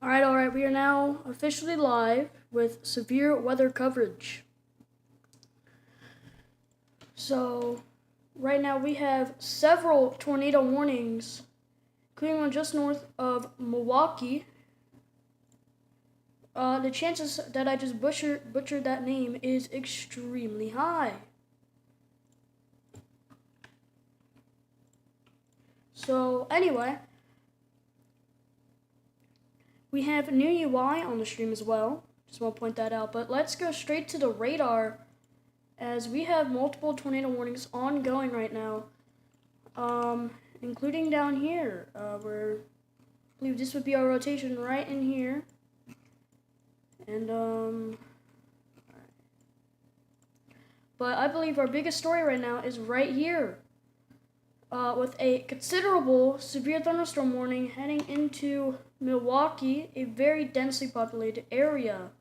All right, we are now officially live with severe weather coverage. So, right now we have several tornado warnings, including one just north of Milwaukee. The chances that I just butchered that name is extremely high. So, anyway, we have new UI on the stream as well. Just want to point that out. But let's go straight to the radar, as we have multiple tornado warnings ongoing right now, including down here, where I believe this would be our rotation right in here. And but I believe our biggest story right now is right here, with a considerable severe thunderstorm warning heading into Milwaukee, a very densely populated area.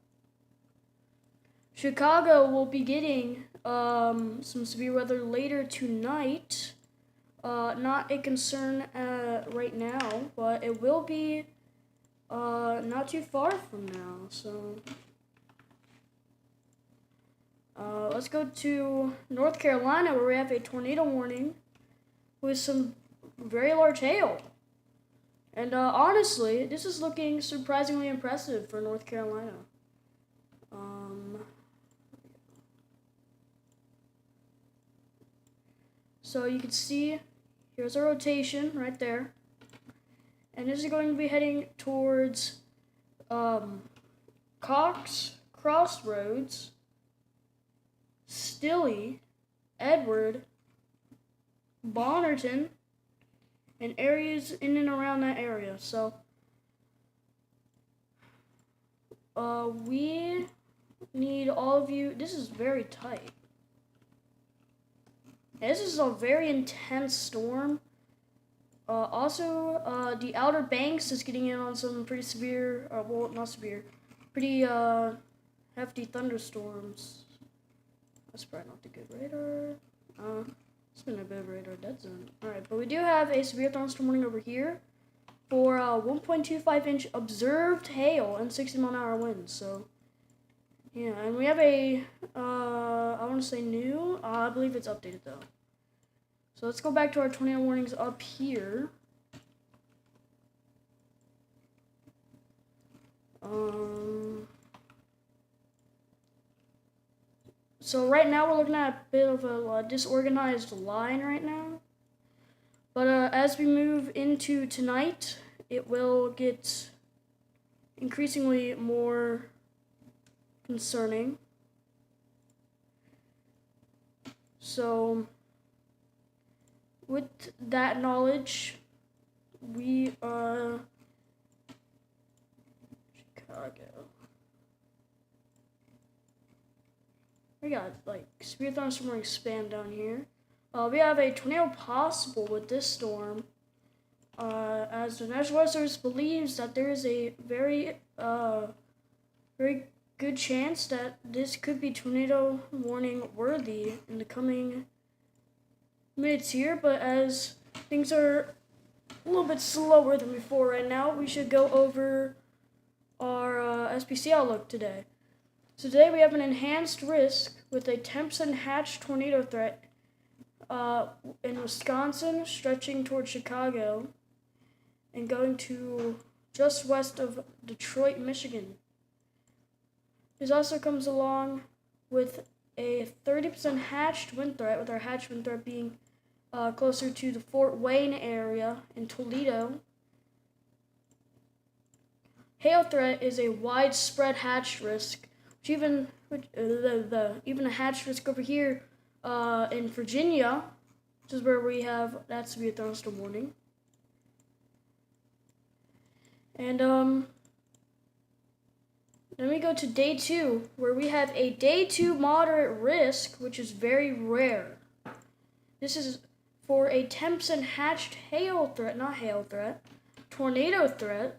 Chicago will be getting some severe weather later tonight. Not a concern right now, but it will be not too far from now. So let's go to North Carolina, where we have a tornado warning with some very large hail. And honestly, this is looking surprisingly impressive for North Carolina. So you can see, here's a rotation right there. And this is going to be heading towards Cox, Crossroads, Stilley, Edward, Bonnerton, and areas in and around that area. So we need all of you. This is very tight. This is a very intense storm. Also, the Outer Banks is getting in on some pretty severe, well, not severe, pretty hefty thunderstorms. That's probably not the good radar. It's been a bit of a radar dead zone. Alright, but we do have a severe thunderstorm warning over here for 1.25-inch observed hail and 60-mile-an-hour winds. So, yeah, and we have a, I want to say new, I believe it's updated though. So let's go back to our tornado warnings up here. So right now we're looking at a bit of a disorganized line right now. But as we move into tonight, it will get increasingly more concerning. So with that knowledge, we Chicago. We got like severe thunderstorm warning spam down here. We have a tornado possible with this storm, as the National Weather Service believes that there is a very good chance that this could be tornado warning worthy in the coming minutes here. But as things are a little bit slower than before right now, we should go over our SPC outlook today. So today we have an enhanced risk with a 10% hatch tornado threat in Wisconsin, stretching towards Chicago and going to just west of Detroit, Michigan. This also comes along with a 30% hatched wind threat, with our hatched wind threat being closer to the Fort Wayne area in Toledo. Hail threat is a widespread hatched risk, even a hatched risk over here in Virginia, which is where we have that severe thunderstorm warning. And then we go to day 2, where we have a day 2 moderate risk, which is very rare. This is for a 10% hatched hail threat, not hail threat, tornado threat,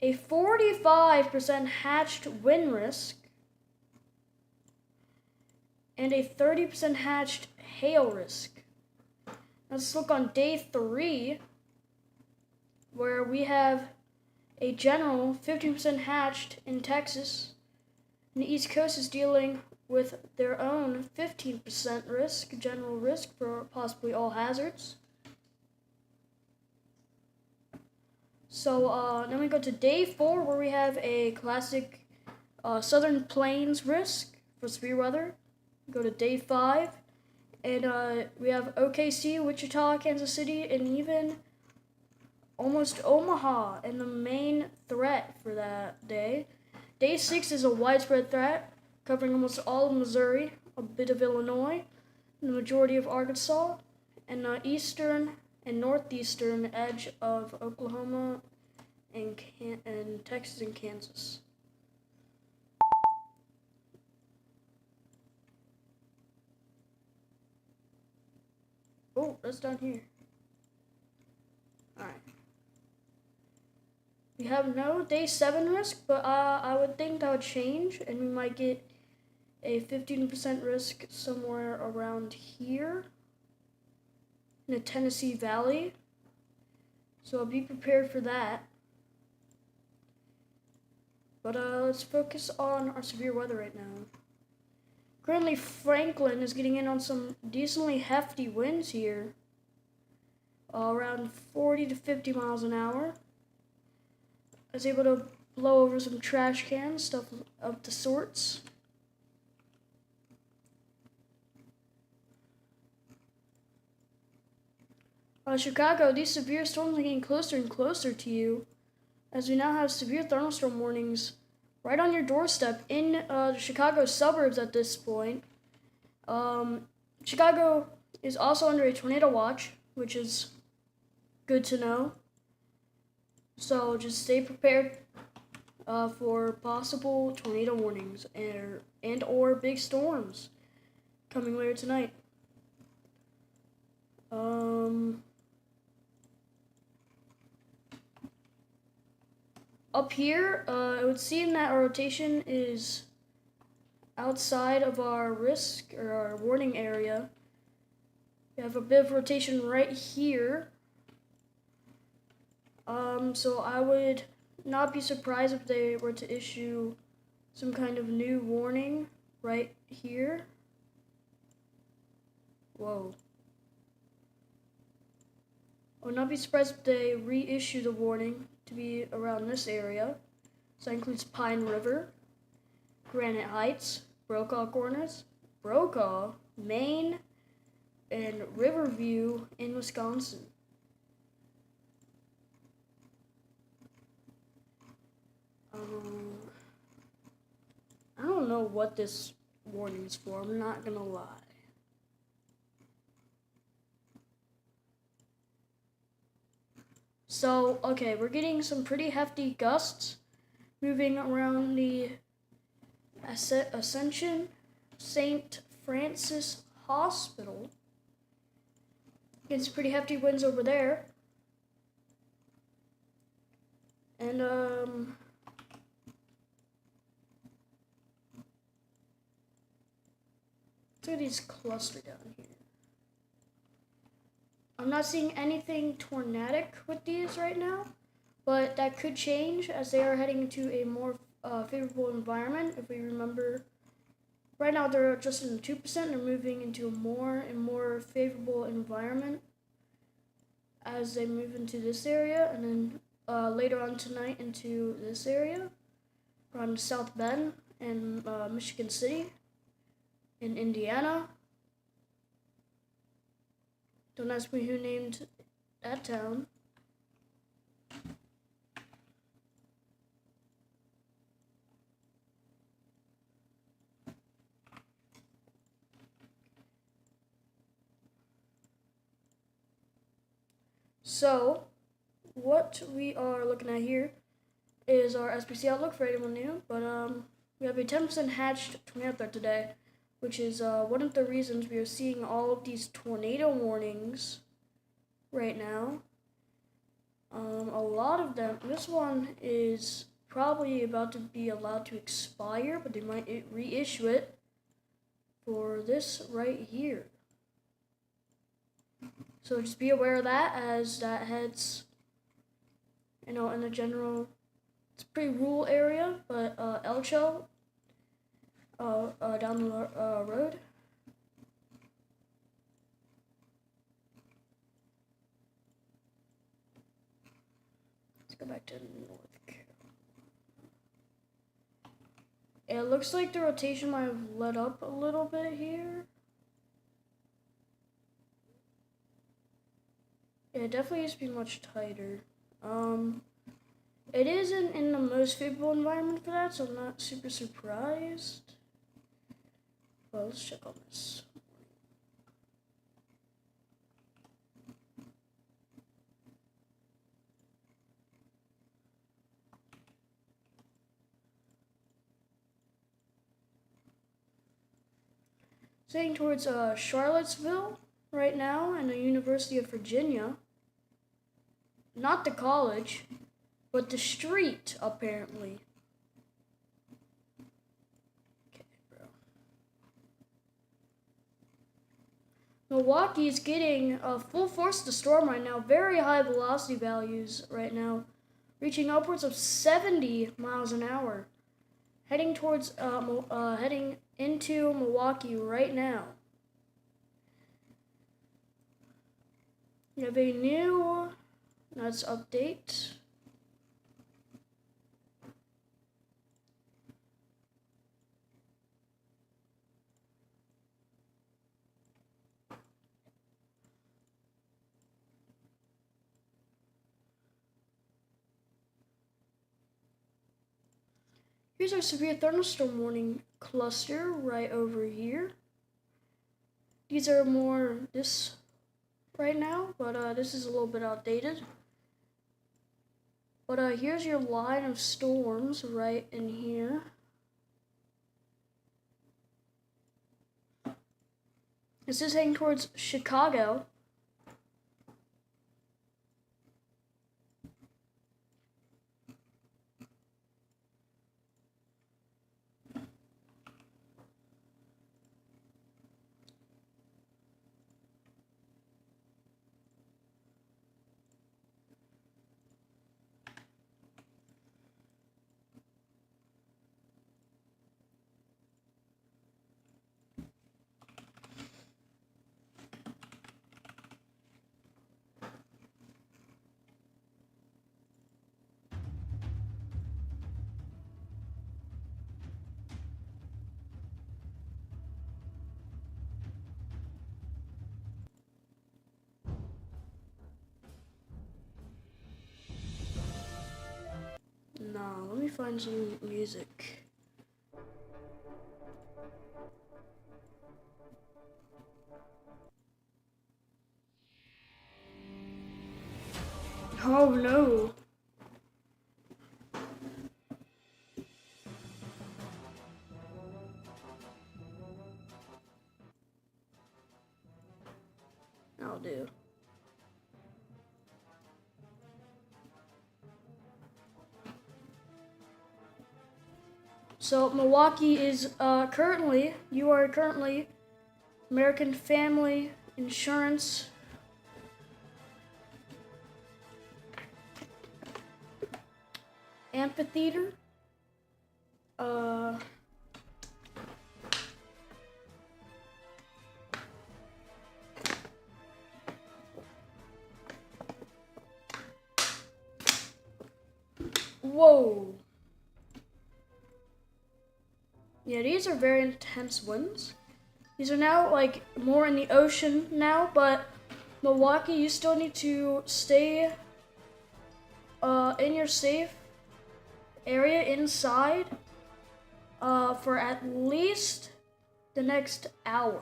a 45% hatched wind risk, and a 30% hatched hail risk. Let's look on day 3, where we have a general 15% hatched in Texas, and the East Coast is dealing with their own 15% risk, general risk for possibly all hazards. So then we go to day 4, where we have a classic Southern Plains risk for severe weather. We go to day 5, and we have OKC, Wichita, Kansas City, and even almost Omaha, and the main threat for that day. Day 6 is a widespread threat, covering almost all of Missouri, a bit of Illinois, the majority of Arkansas, and the eastern and northeastern edge of Oklahoma and Texas and Kansas. Oh, that's down here. Alright. We have no day 7 risk, but I would think that would change, and we might get a 15% risk somewhere around here in the Tennessee Valley. So I'll be prepared for that. But let's focus on our severe weather right now. Currently, Franklin is getting in on some decently hefty winds here, around 40 to 50 miles an hour. I was able to blow over some trash cans, stuff of the sorts. Chicago, these severe storms are getting closer and closer to you, as we now have severe thunderstorm warnings right on your doorstep in the Chicago suburbs at this point. Chicago is also under a tornado watch, which is good to know. So just stay prepared for possible tornado warnings and or big storms coming later tonight. Up here, it would seem that our rotation is outside of our risk or our warning area. We have a bit of rotation right here. So I would not be surprised if they were to issue some kind of new warning right here. Whoa. I would not be surprised if they reissue the warning to be around this area. So that includes Pine River, Granite Heights, Brokaw Corners, Brokaw, Maine, and Riverview in Wisconsin. I don't know what this warning is for, I'm not gonna lie. So, okay, we're getting some pretty hefty gusts moving around the Ascension St. Francis Hospital. Getting some pretty hefty winds over there. And, look at these cluster down here. I'm not seeing anything tornadic with these right now, but that could change as they are heading into a more favorable environment. If we remember, right now they're just in 2%. They're moving into a more and more favorable environment as they move into this area, and then later on tonight into this area, around South Bend and Michigan City, in Indiana. Don't ask me who named that town. So, what we are looking at here is our SPC outlook for anyone new, but we have a 10% hatched tornado threat today, which is one of the reasons we are seeing all of these tornado warnings right now. A lot of them, this one is probably about to be allowed to expire, but they might reissue it for this right here. So just be aware of that as that heads, in the general It's a pretty rural area, but Elcho, down the road. Let's go back to North Carolina. It looks like the rotation might have let up a little bit here. Yeah, it definitely used to be much tighter. It isn't in the most favorable environment for that, so I'm not super surprised. Well, let's check on this. Heading towards Charlottesville right now and the University of Virginia. Not the college, but the street, apparently. Okay, bro. Milwaukee is getting full force of the storm right now. Very high velocity values right now, reaching upwards of 70 miles an hour. Heading towards, heading into Milwaukee right now. We have a new nuts update. Here's our severe thunderstorm warning cluster right over here. These are more this right now, but this is a little bit outdated. But here's your line of storms right in here. This is heading towards Chicago. Nah, let me find some music. Oh no. I'll do. So Milwaukee is you are currently American Family Insurance Amphitheater. Whoa. Yeah, these are very intense winds. These are now like more in the ocean now, but Milwaukee, you still need to stay in your safe area inside for at least the next hour.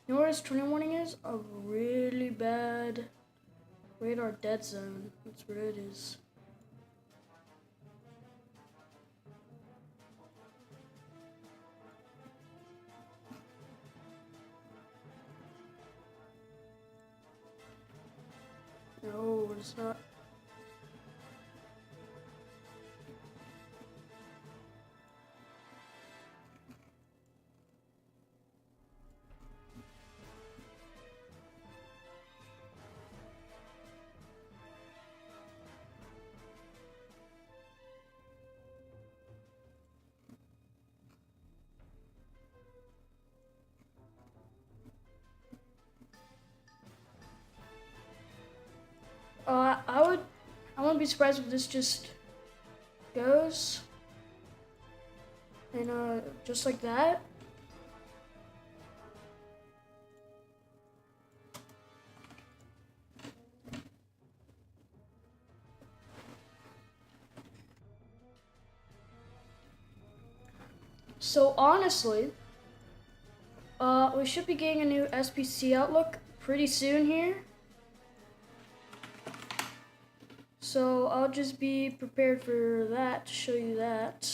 You know what this tornado warning is? A really bad radar dead zone. That's what it is. No, it's not. I wouldn't be surprised if this just goes and just like that. So honestly, we should be getting a new SPC outlook pretty soon here. So I'll just be prepared for that to show you that.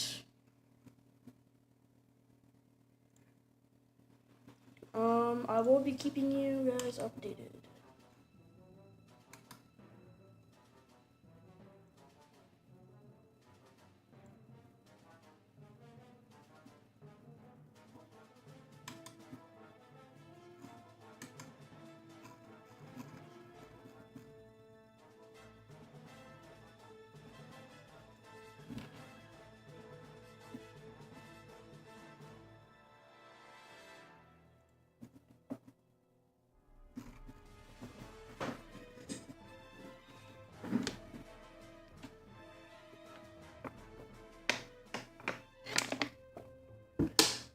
I will be keeping you guys updated.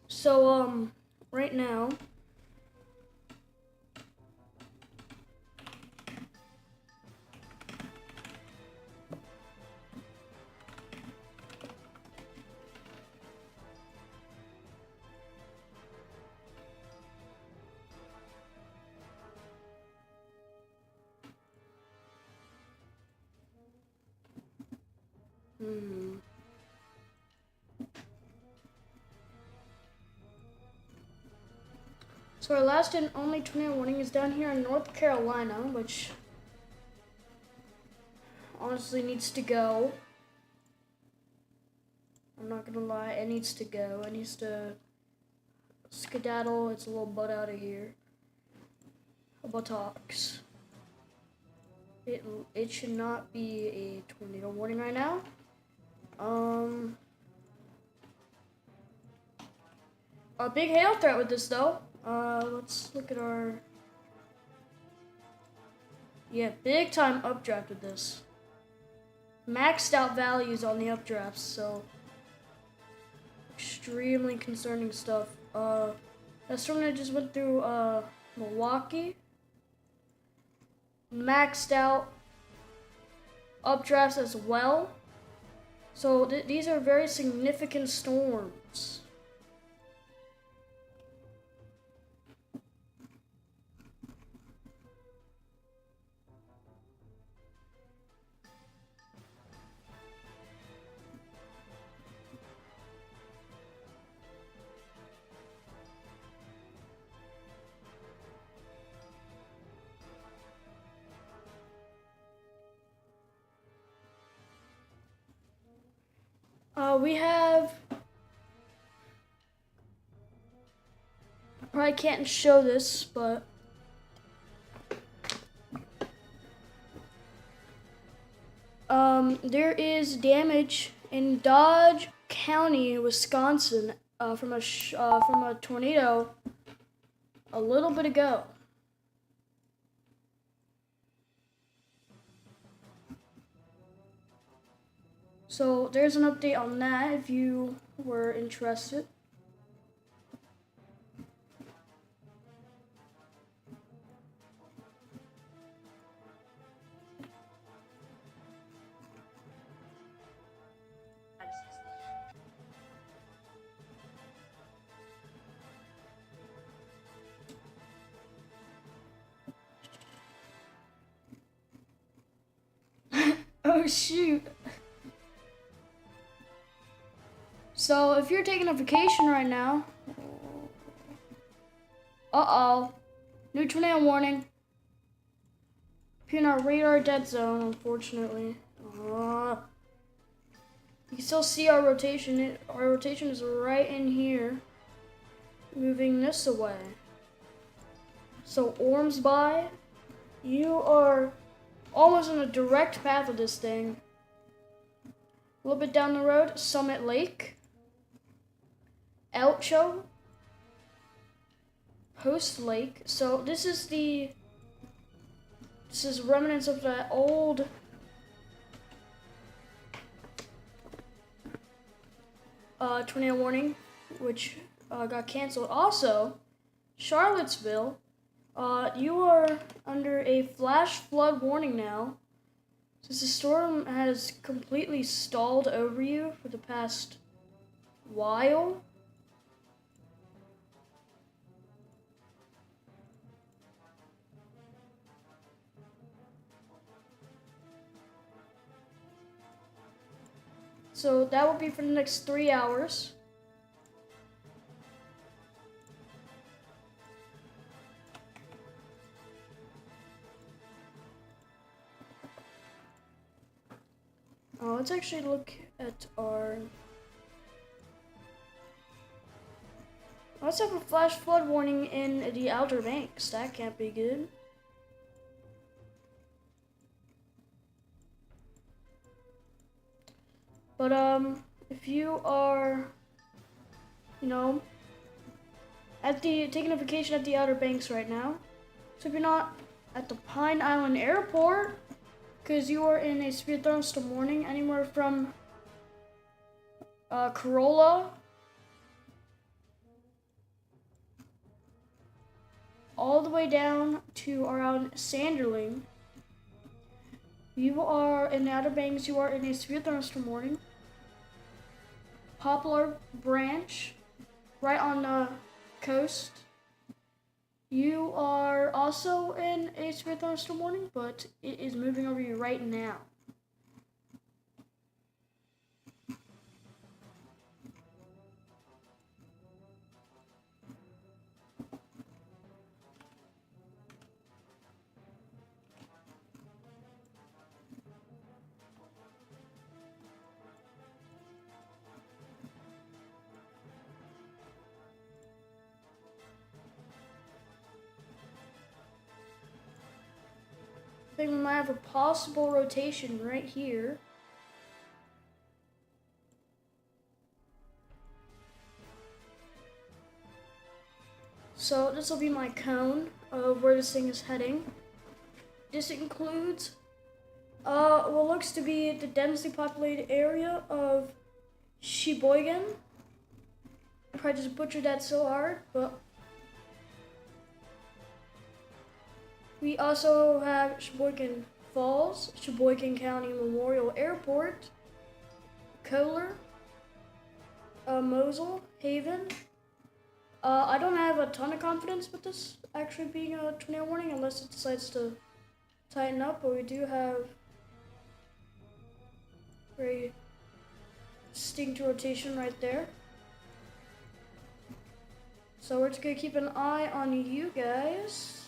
So, right now, so our last and only tornado warning is down here in North Carolina, which honestly needs to go. I'm not gonna lie, it needs to go. It needs to skedaddle its little butt out of here. Buttocks. It should not be a tornado warning right now. A big hail threat with this though. Let's look at our. Yeah, big time updraft with this. Maxed out values on the updrafts, so extremely concerning stuff. That storm that just went through Milwaukee. Maxed out updrafts as well. So these are very significant storms. We have. I probably can't show this, but there is damage in Dodge County, Wisconsin, from a tornado a little bit ago. So there's an update on that if you were interested. Oh shoot. So if you're taking a vacation right now, new tornado warning. in our radar dead zone, unfortunately. You can still see our rotation. Our rotation is right in here, moving this away. So Ormsby, you are almost in a direct path of this thing. A little bit down the road, Summit Lake, Elcho, Post Lake. So this is remnants of that old tornado warning, which got canceled. Also, Charlottesville, you are under a flash flood warning now, since the storm has completely stalled over you for the past while. So that will be for the next 3 hours. Let's actually look at our... Let's have a flash flood warning in the Outer Banks. That can't be good. But if you are, taking a vacation at the Outer Banks right now, so if you're not at the Pine Island Airport, because you are in a severe thunderstorm warning anywhere from Corolla all the way down to around Sanderling. You are in the Outer Banks, you are in a severe thunderstorm warning. Poplar Branch, right on the coast. You are also in a severe thunderstorm warning, but it is moving over you right now. I think we might have a possible rotation right here. So this will be my cone of where this thing is heading. This includes what looks to be the densely populated area of Sheboygan. I probably just butchered that so hard, but we also have Sheboygan Falls, Sheboygan County Memorial Airport, Kohler, Mosel, Haven. I don't have a ton of confidence with this actually being a tornado warning unless it decides to tighten up, but we do have very distinct rotation right there. So we're just gonna keep an eye on you guys.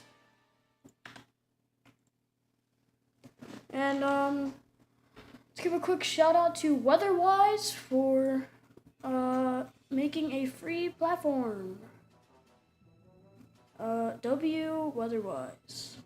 And let's give a quick shout out to WeatherWise for making a free platform. WeatherWise.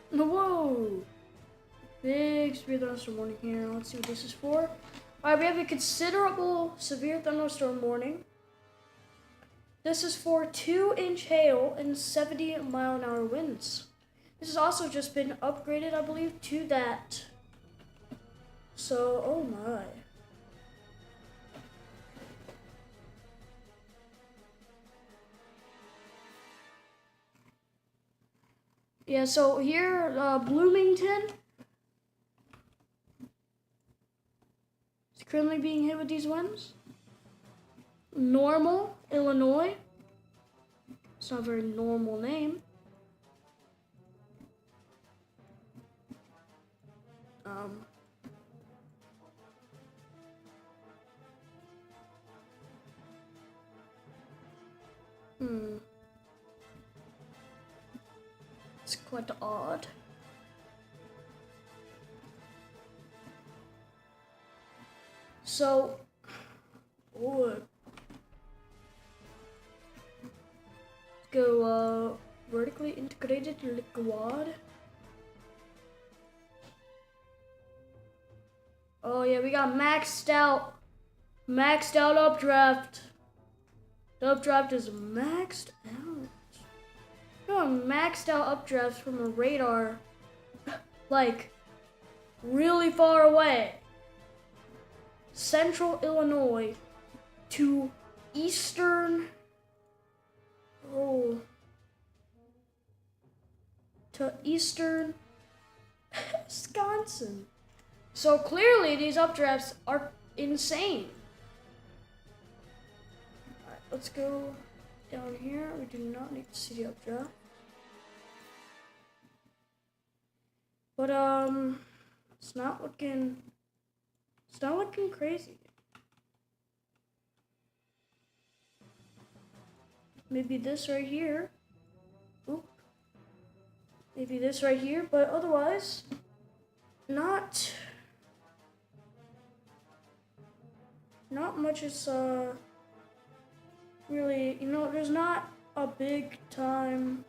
Whoa! Big severe thunderstorm warning here. Let's see what this is for. Alright, we have a considerable severe thunderstorm warning. This is for 2-inch hail and 70-mile-an-hour winds. This has also just been upgraded, I believe, to that. So, oh my. Yeah, so here, Bloomington is currently being hit with these winds. Normal, Illinois. It's not a very normal name. It's quite odd. So, let's go vertically integrated liquid. Oh yeah, we got maxed out updraft. The updraft is maxed out. We got maxed out updrafts from a radar, like really far away. Central Illinois to eastern, to eastern Wisconsin. So clearly these updrafts are insane. Alright, let's go down here. We do not need to see the updraft. But it's not looking crazy. Maybe this right here. Oop. Maybe this right here, but otherwise not much is really, there's not a big time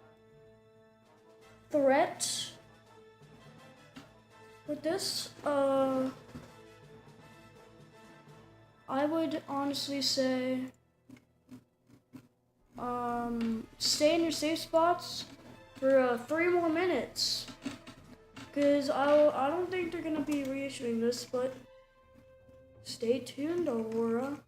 threat with this. I would honestly say stay in your safe spots for 3 more minutes, because I don't think they're gonna be reissuing this, but stay tuned, Aurora.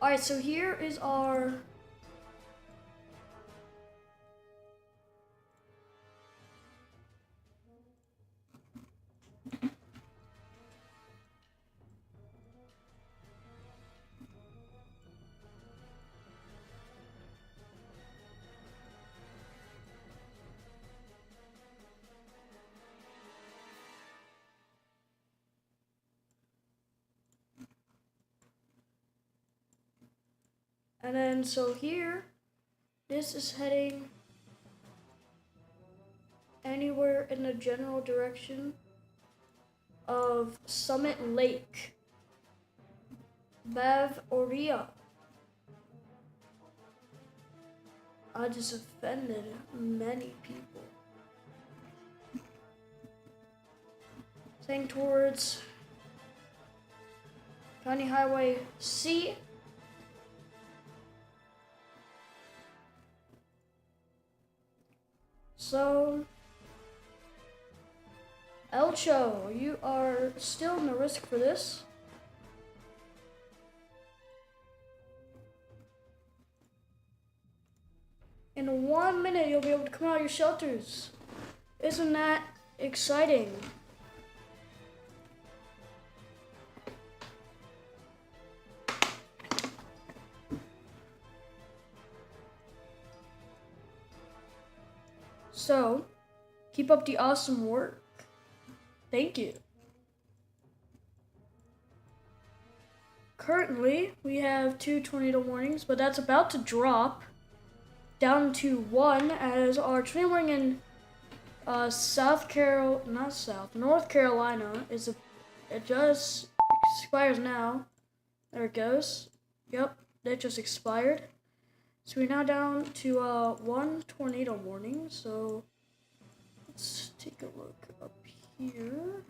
Alright, so here is our and then so here, this is heading anywhere in the general direction of Summit Lake, Bev Oria. I just offended many people. Heading towards County Highway C. So, Elcho, you are still in the risk for this. In 1 minute, you'll be able to come out of your shelters. Isn't that exciting? So, keep up the awesome work. Thank you. Currently, we have 2 tornado warnings, but that's about to drop down to 1 as our tornado warning in North Carolina it just expires now. There it goes. Yep, that just expired. So we're now down to one tornado warning. So let's take a look up here.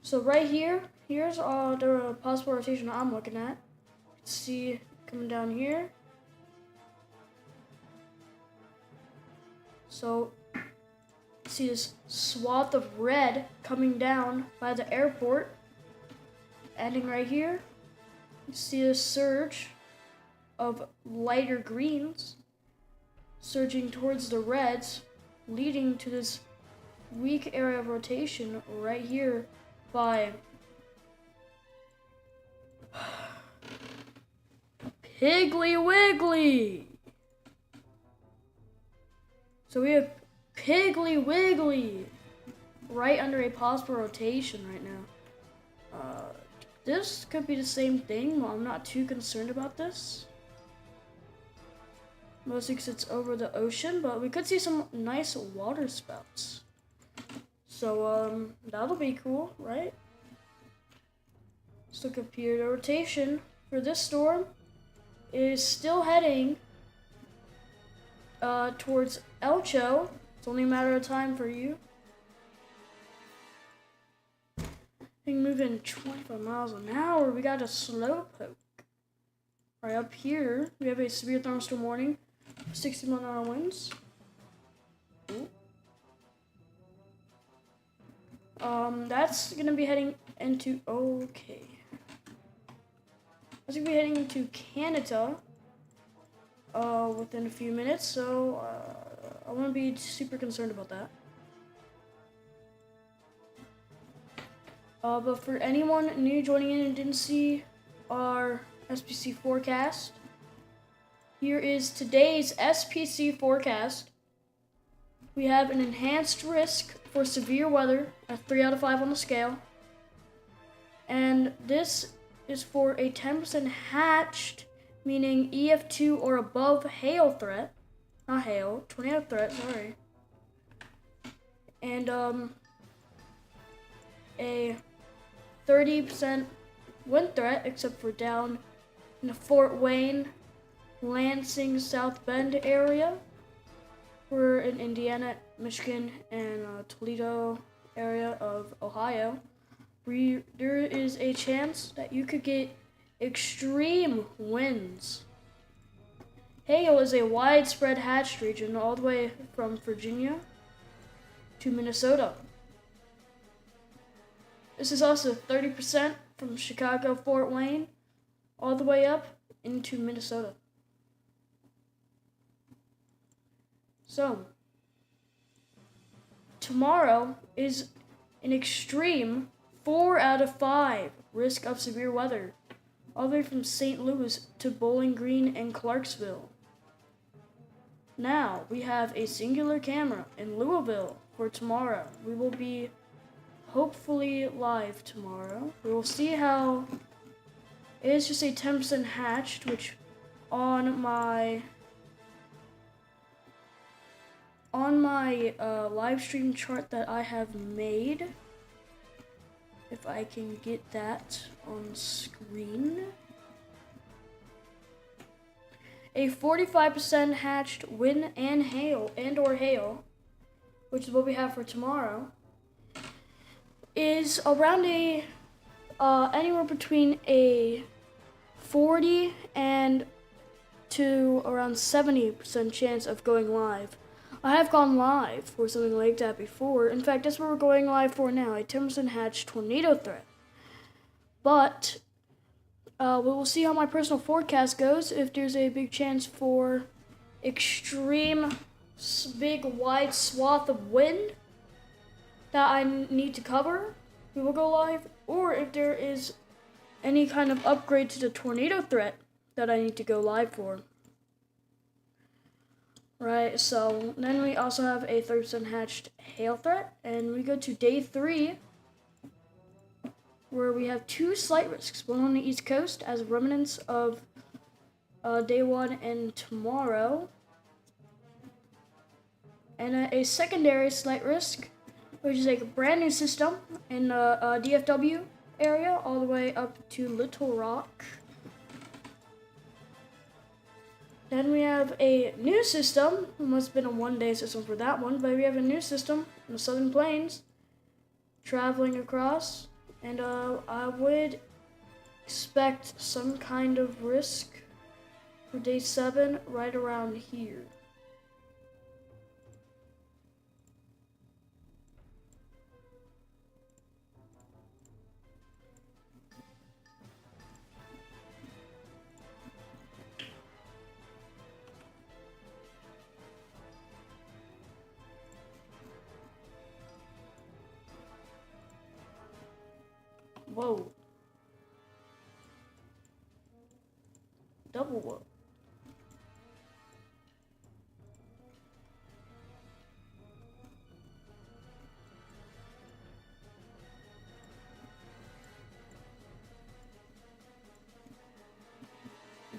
So right here's the possible rotation I'm looking at. Let's see coming down here. So see this swath of red coming down by the airport, ending right here. You see a surge of lighter greens surging towards the reds, leading to this weak area of rotation right here by Piggly Wiggly. So we have Piggly Wiggly right under a possible rotation right now. This could be the same thing. Well, I'm not too concerned about this. Mostly because it's over the ocean, but we could see some nice water spouts. So, that'll be cool, right? Let's look up here. The rotation for this storm is still heading towards Elcho. It's only a matter of time for you. Moving 25 miles an hour. We got a slow poke. Right up here, we have a severe thunderstorm warning. 60-mile-an-hour winds. Ooh. That's gonna be heading into That's gonna be heading into Canada within a few minutes, so I wouldn't be super concerned about that. But for anyone new joining in and didn't see our SPC forecast, here is today's SPC forecast. We have an enhanced risk for severe weather at 3 out of 5 on the scale. And this is for a 10% hatched, meaning EF2 or above hail threat. Not hail, tornado threat, sorry. And a 30% wind threat, except for down in the Fort Wayne, Lansing, South Bend area. We're in Indiana, Michigan, and Toledo area of Ohio. There is a chance that you could get extreme winds. Hail is a widespread hatched region all the way from Virginia to Minnesota. This is also 30% from Chicago, Fort Wayne, all the way up into Minnesota. So, tomorrow is an extreme 4 out of 5 risk of severe weather, all the way from St. Louis to Bowling Green and Clarksville. Now, we have a singular camera in Louisville for tomorrow. We will be hopefully live tomorrow. We will see how it is just a 10% hatched, which on my live stream chart that I have made, if I can get that on screen, a 45% hatched wind and hail or hail, which is what we have for tomorrow, is around a anywhere between a 40 and to around 70% chance of going live. I have gone live for something like that before. In fact, that's what we're going live for now, a 10% hatched tornado threat. But we will see how my personal forecast goes. If there's a big chance for extreme, big, wide swath of wind that I need to cover, we will go live. Or if there is any kind of upgrade to the tornado threat that I need to go live for. Right, so then we also have a 30% hatched hail threat, and we go to day 3, where we have 2 slight risks, one on the East Coast as remnants of day 1 and tomorrow, and a secondary slight risk, which is a brand new system in the DFW area all the way up to Little Rock. Then we have a new system. It must have been a one-day system for that one, but we have a new system in the Southern Plains traveling across, and I would expect some kind of risk for day 7 right around here. Whoa. Double whoa.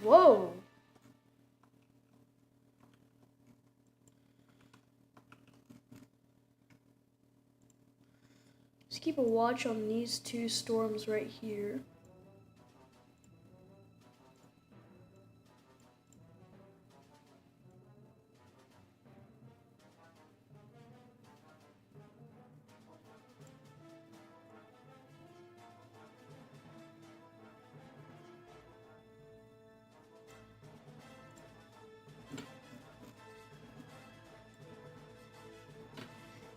Whoa. Just keep a watch on these two storms right here.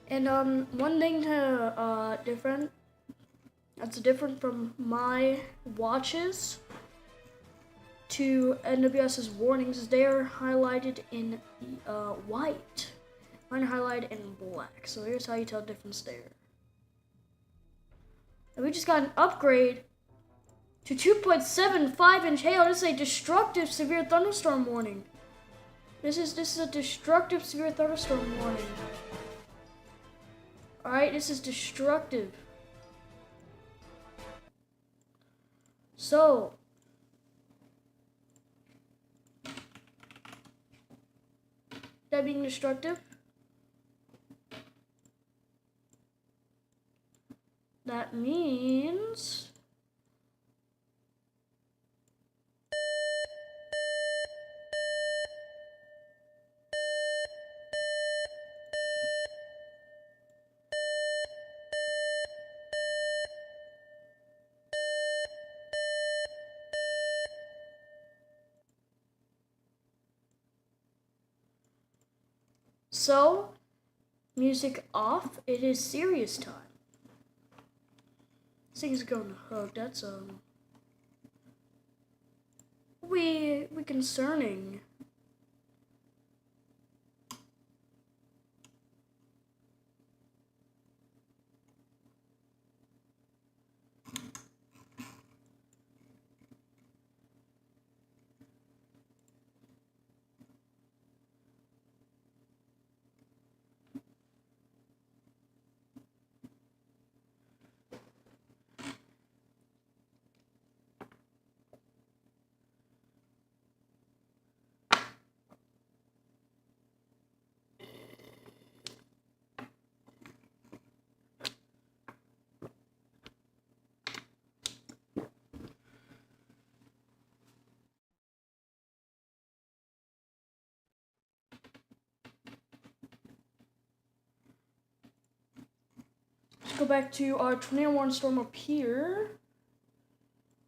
And one thing that's different from my watches to NWS's warnings is they are highlighted in white. Mine are highlighted in black. So here's how you tell the difference there. And we just got an upgrade to 2.75-inch hail. This is a destructive severe thunderstorm warning. This is a destructive severe thunderstorm warning. Alright, this is destructive. So, that being destructive, that means music off, it is serious time. This thing's going to hug, that's we concerning. Let's go back to our tornado warning storm up here.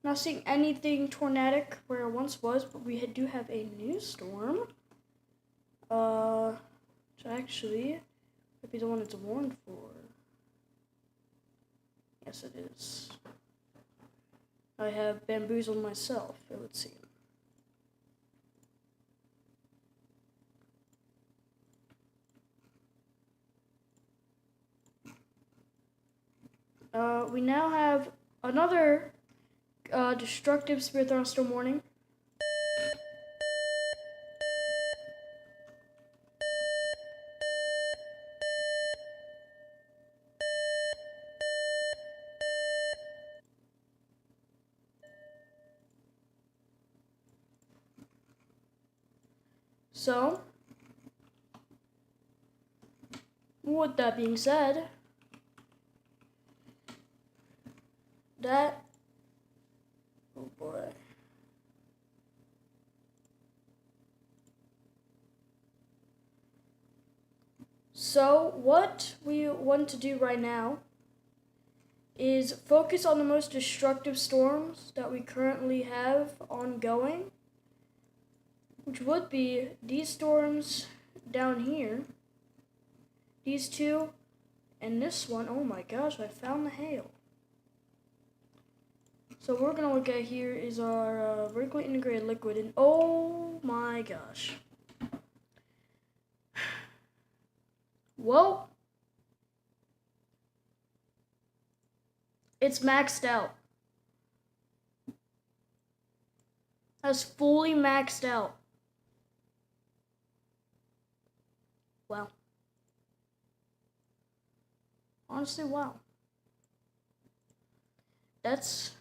Not seeing anything tornadic where it once was, but we do have a new storm. Which actually might be the one it's warned for. Yes, it is. I have bamboozled myself, it would seem. We now have another destructive severe thunderstorm warning. So, with that being said, that. Oh boy. So what we want to do right now is focus on the most destructive storms that we currently have ongoing, which would be these storms down here, these two, and this one. Oh my gosh, I found the hail. So what we're going to look at here is our vertically integrated liquid, and oh my gosh. Well, it's maxed out. That's fully maxed out. Wow. Honestly, wow. That's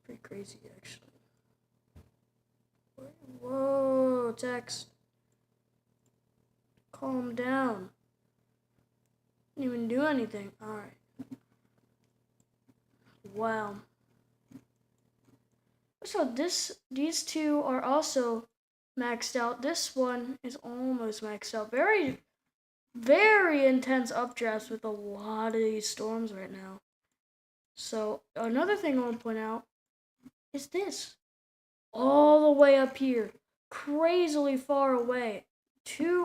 pretty crazy, actually. Whoa, text. Calm down. Didn't even do anything. Alright. Wow. So these two are also maxed out. This one is almost maxed out. Very, very intense updrafts with a lot of these storms right now. So another thing I want to point out is this. All the way up here. Crazily far away.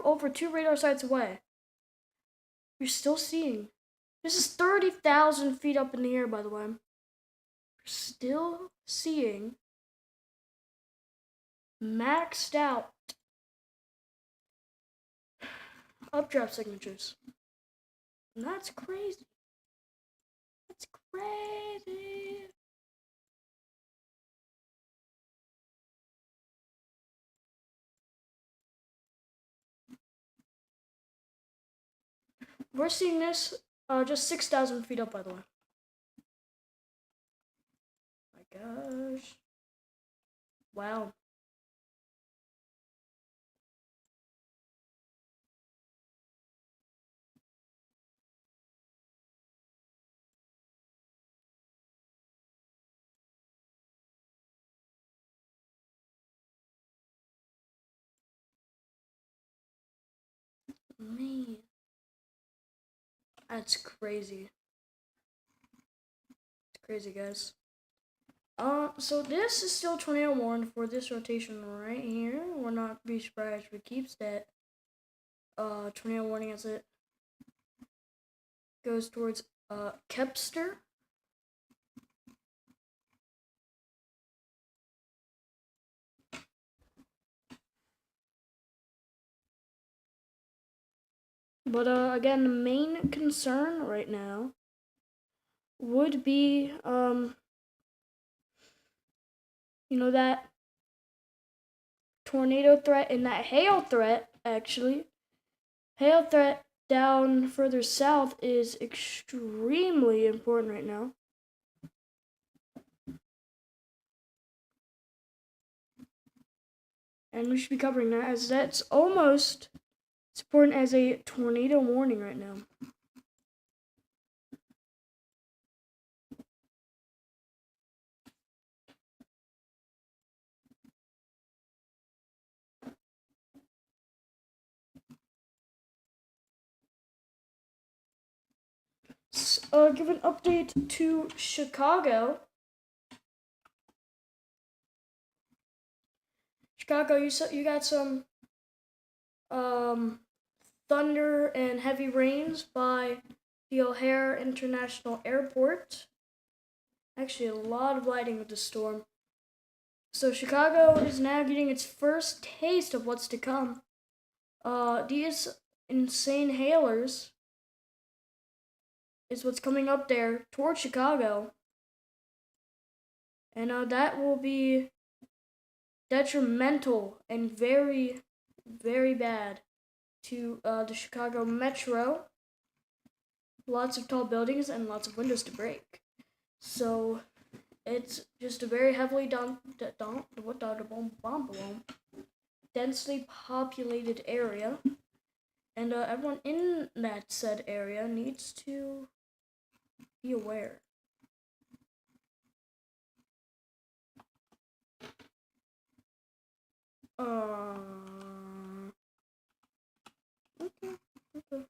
Over two radar sites away. You're still seeing. This is 30,000 feet up in the air, by the way. You're still seeing maxed out updraft signatures. And that's crazy. That's crazy. We're seeing this just 6,000 feet up, by the way. My gosh. Wow. Man. That's crazy. It's crazy, guys. So this is still tornado warning for this rotation right here. We'll not be surprised if it keeps that tornado warning as it goes towards Kepster. But again, the main concern right now would be that tornado threat and that hail threat. Actually, hail threat down further south is extremely important right now. And we should be covering that, as that's almost as important as a tornado warning right now. Give an update to Chicago. Chicago, you got some thunder and heavy rains by the O'Hare International Airport. Actually, a lot of lighting with the storm. So Chicago is now getting its first taste of what's to come. These insane hailers is what's coming up there towards Chicago. And that will be detrimental and very, very bad to the Chicago Metro. Lots of tall buildings and lots of windows to break. So it's just a very heavily densely populated area. And everyone in that said area needs to be aware. Okay. Okay.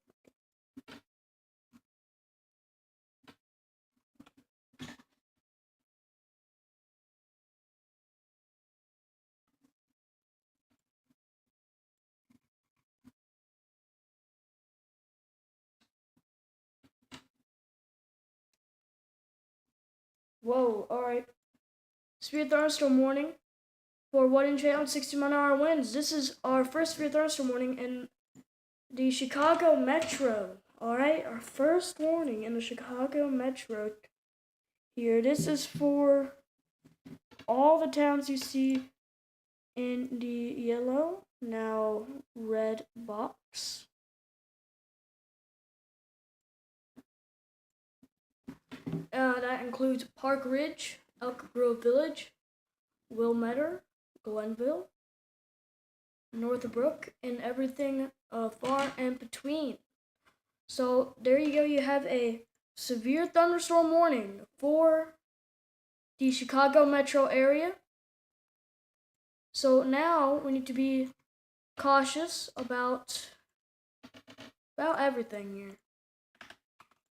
Whoa, alright. Severe thunderstorm warning for 1 inch hail and 60-mile-an-hour winds. This is our first severe thunderstorm warning in the Chicago Metro. Alright, our first warning in the Chicago Metro here. This is for all the towns you see in the yellow, now red box. That includes Park Ridge, Elk Grove Village, Wilmette, Glenville, Northbrook, and everything far in between. So there you go. You have a severe thunderstorm warning for the Chicago metro area. So now we need to be cautious about everything here.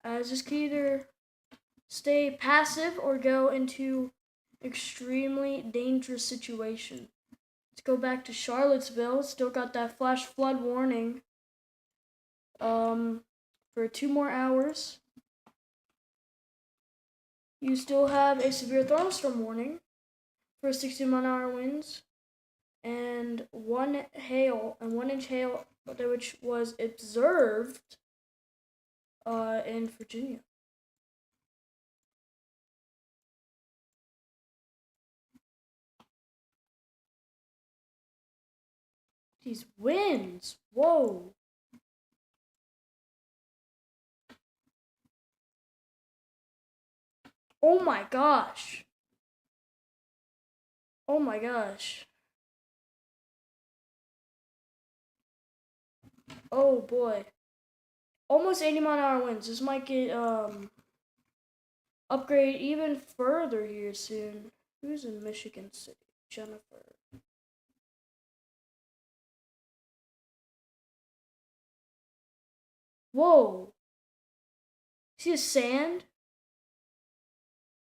As this could either stay passive or go into extremely dangerous situation. Let's go back to Charlottesville. Still got that flash flood warning for 2 more hours. You still have a severe thunderstorm warning for 60-mile-an-hour winds and 1 inch hail, which was observed in Virginia. These winds, whoa. Oh my gosh. Oh my gosh. Oh boy. Almost 80-mile-an-hour winds. This might get upgrade even further here soon. Who's in Michigan City? Jennifer. Whoa. See the sand?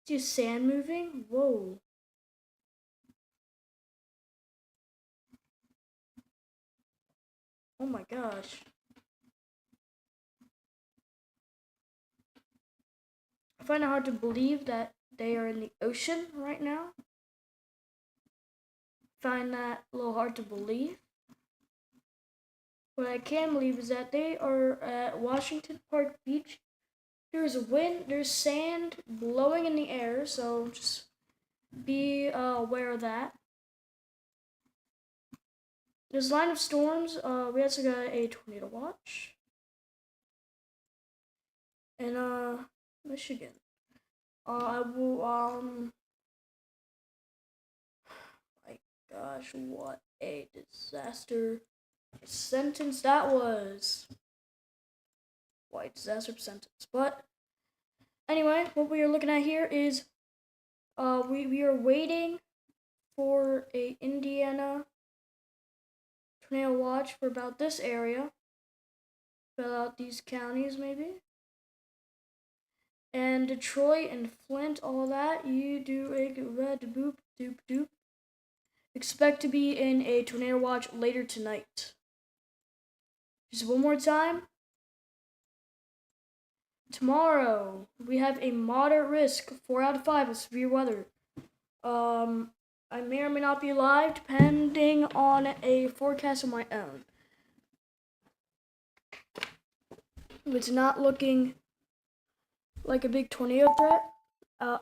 See the sand moving? Whoa. Oh my gosh. I find it hard to believe that they are in the ocean right now. Find that a little hard to believe. What I can believe is that they are at Washington Park Beach. There's wind, there's sand blowing in the air, so just be aware of that. This line of storms, we also got a tornado watch in Michigan. I will my gosh, what a disaster sentence that was. What a disaster sentence. But anyway, what we are looking at here is we are waiting for a Indiana tornado watch for about this area. Fill out these counties maybe. And Detroit and Flint, all that, you do a red boop doop doop. Expect to be in a tornado watch later tonight. Just one more time. Tomorrow, we have a moderate risk, 4 out of 5 of severe weather. I may or may not be live, depending on a forecast of my own. It's not looking like a big tornado threat.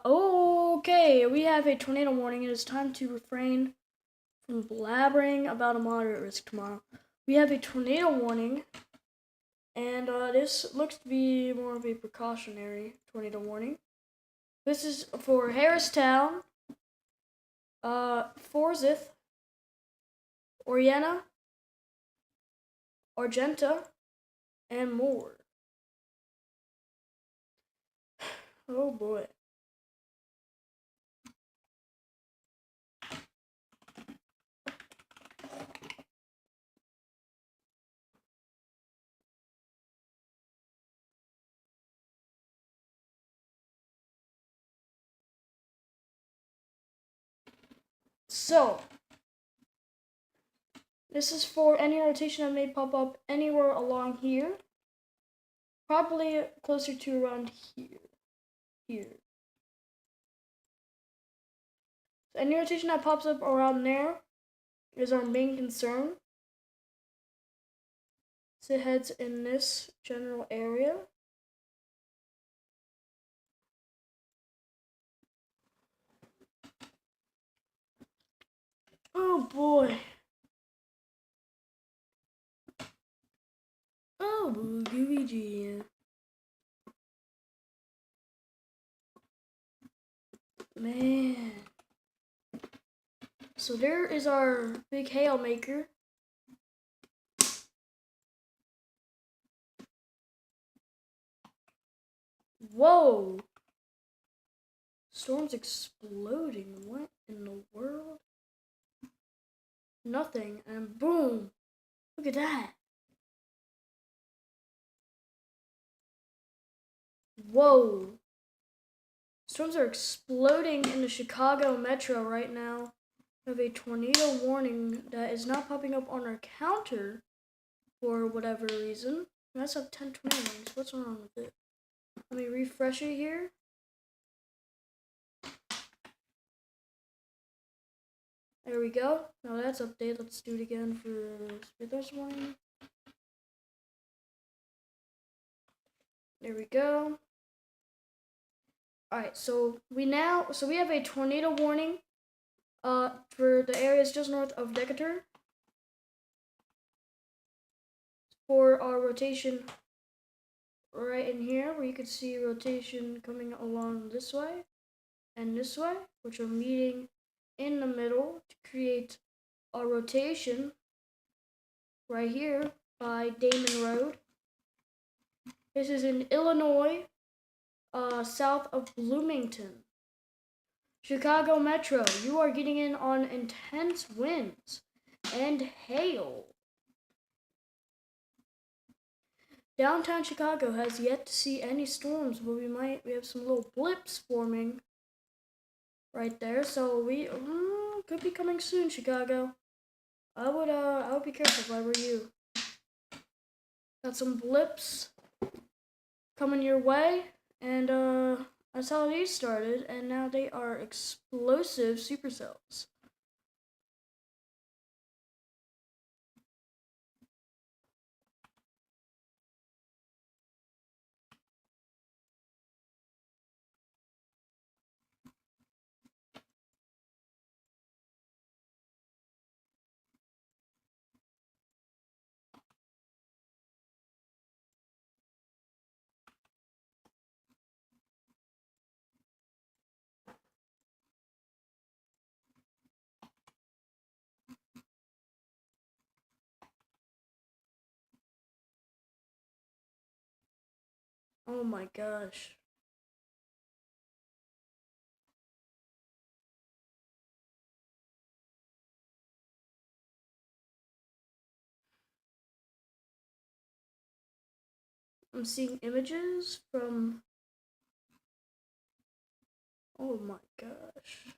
Okay, we have a tornado warning. It is time to refrain from blabbering about a moderate risk tomorrow. We have a tornado warning, and this looks to be more of a precautionary tornado warning. This is for Harristown, Forsyth, Oriana, Argenta, and more. Oh boy. So, this is for any rotation that may pop up anywhere along here. Probably closer to around here. So any rotation that pops up around there is our main concern. So it heads in this general area. Oh boy. Oh, boogie G. Man. So there is our big hail maker. Whoa. Storm's exploding. What in the world? Nothing. And boom. Look at that. Whoa. Storms are exploding in the Chicago metro right now. We have a tornado warning that is not popping up on our counter for whatever reason. That's up 10 tornado warnings. What's wrong with it? Let me refresh it here. There we go. Now that's updated. Let's do it again for speed thirst warning. There we go. Alright, so we have a tornado warning for the areas just north of Decatur. For our rotation right in here, where you can see rotation coming along this way and this way, which are meeting in the middle to create a rotation right here by Damon Road. This is in Illinois, south of Bloomington. Chicago Metro, you are getting in on intense winds and hail. Downtown Chicago has yet to see any storms, but we have some little blips forming right there, so we could be coming soon, Chicago. I would be careful if I were you. Got some blips coming your way, and that's how these started, and now they are explosive supercells. Oh my gosh. I'm seeing images from... Oh my gosh.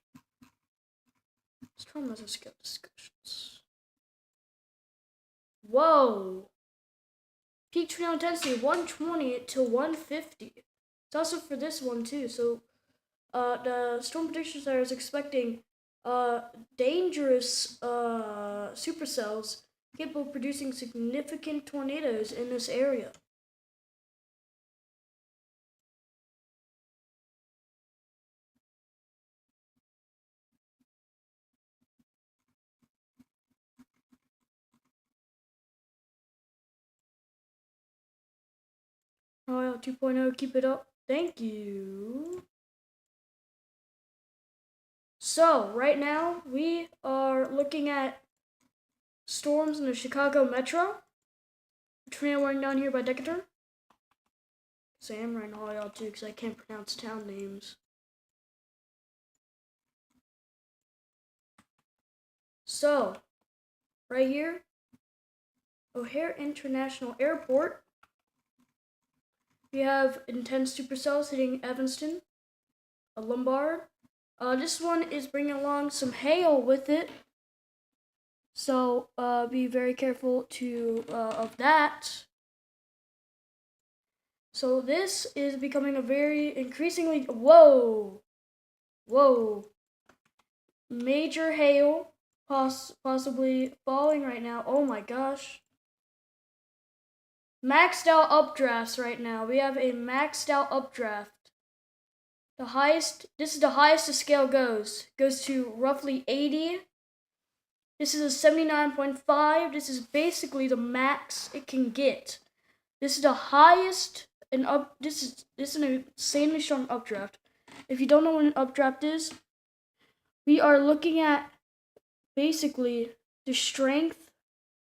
Storm has escaped discussions. Whoa! Peak tornado intensity 120 to 150. It's also for this one too. So the Storm Prediction Center is expecting dangerous supercells capable of producing significant tornadoes in this area. Royal 2.0, keep it up. Thank you. So, right now, we are looking at storms in the Chicago metro. Tornado warning down here by Decatur. So I am right now, y'all too, because I can't pronounce town names. So, right here, O'Hare International Airport. We have intense supercells hitting Evanston, Lombard, This one is bringing along some hail with it, so be very careful of that. So this is becoming a very increasingly whoa, major hail possibly falling right now. Oh my gosh. Maxed out updrafts right now. We have a maxed out updraft. This is the highest the scale goes. Goes to roughly 80. This is a 79.5. This is basically the max it can get. This is the highest this is an insanely strong updraft. If you don't know what an updraft is, we are looking at basically the strength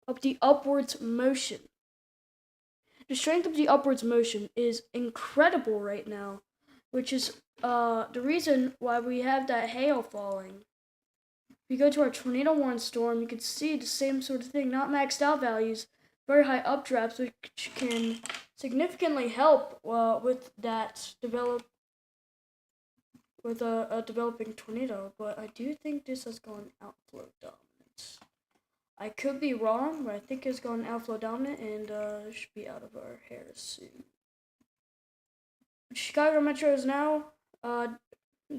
of the upwards motion. The strength of the upwards motion is incredible right now, which is the reason why we have that hail falling. If you go to our tornado warning storm, you can see the same sort of thing, not maxed out values, very high updrafts, which can significantly help with that a developing tornado. But I do think this has gone outflow dominant. I could be wrong, but I think it's gone outflow dominant and should be out of our hair soon. Chicago Metro is now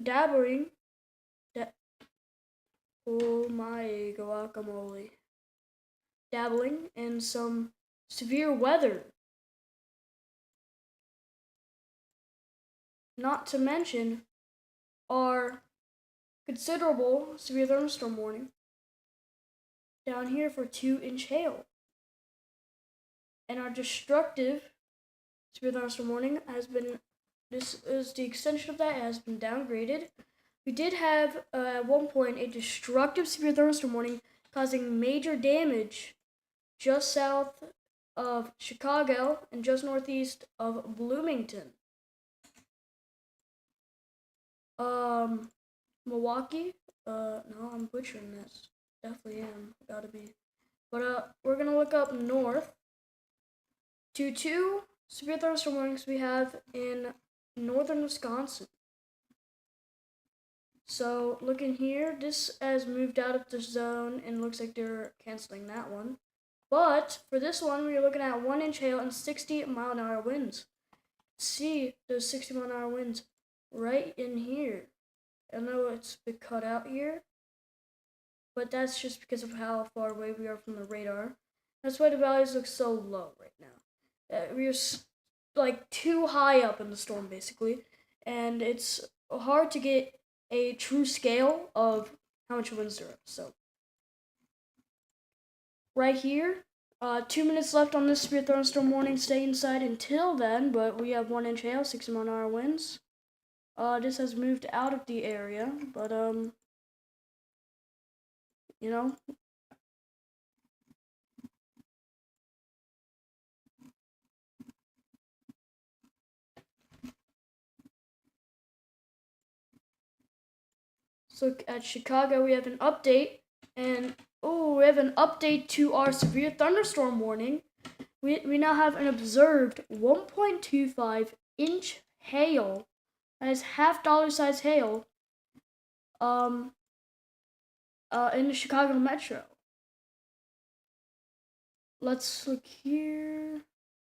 dabbling. Oh my guacamole. Dabbling in some severe weather. Not to mention our considerable severe thunderstorm warning down here for 2-inch hail. And our destructive severe thunderstorm warning this is the extension of that, it has been downgraded. We did have at one point a destructive severe thunderstorm warning causing major damage just south of Chicago and just northeast of Bloomington. Milwaukee. No, I'm butchering this. Definitely am. Gotta be. But we're gonna look up north to 2 severe thunderstorm warnings we have in northern Wisconsin. So looking here, this has moved out of the zone and looks like they're canceling that one. But for this one, we're looking at 1-inch hail and 60-mile-an-hour winds. See those 60-mile-an-hour winds right in here. I know it's a bit cut out here, but that's just because of how far away we are from the radar. That's why the values look so low right now. We're like too high up in the storm, basically, and it's hard to get a true scale of how much winds there are. So right here, 2 minutes left on this severe thunderstorm warning. Stay inside until then, but we have 1-inch hail, 60-mile-an-hour winds. This has moved out of the area, but you know. So at Chicago, we have an update, and we have an update to our severe thunderstorm warning. We now have an observed 1.25-inch hail, that is half dollar size hail, in the Chicago Metro. Let's look here.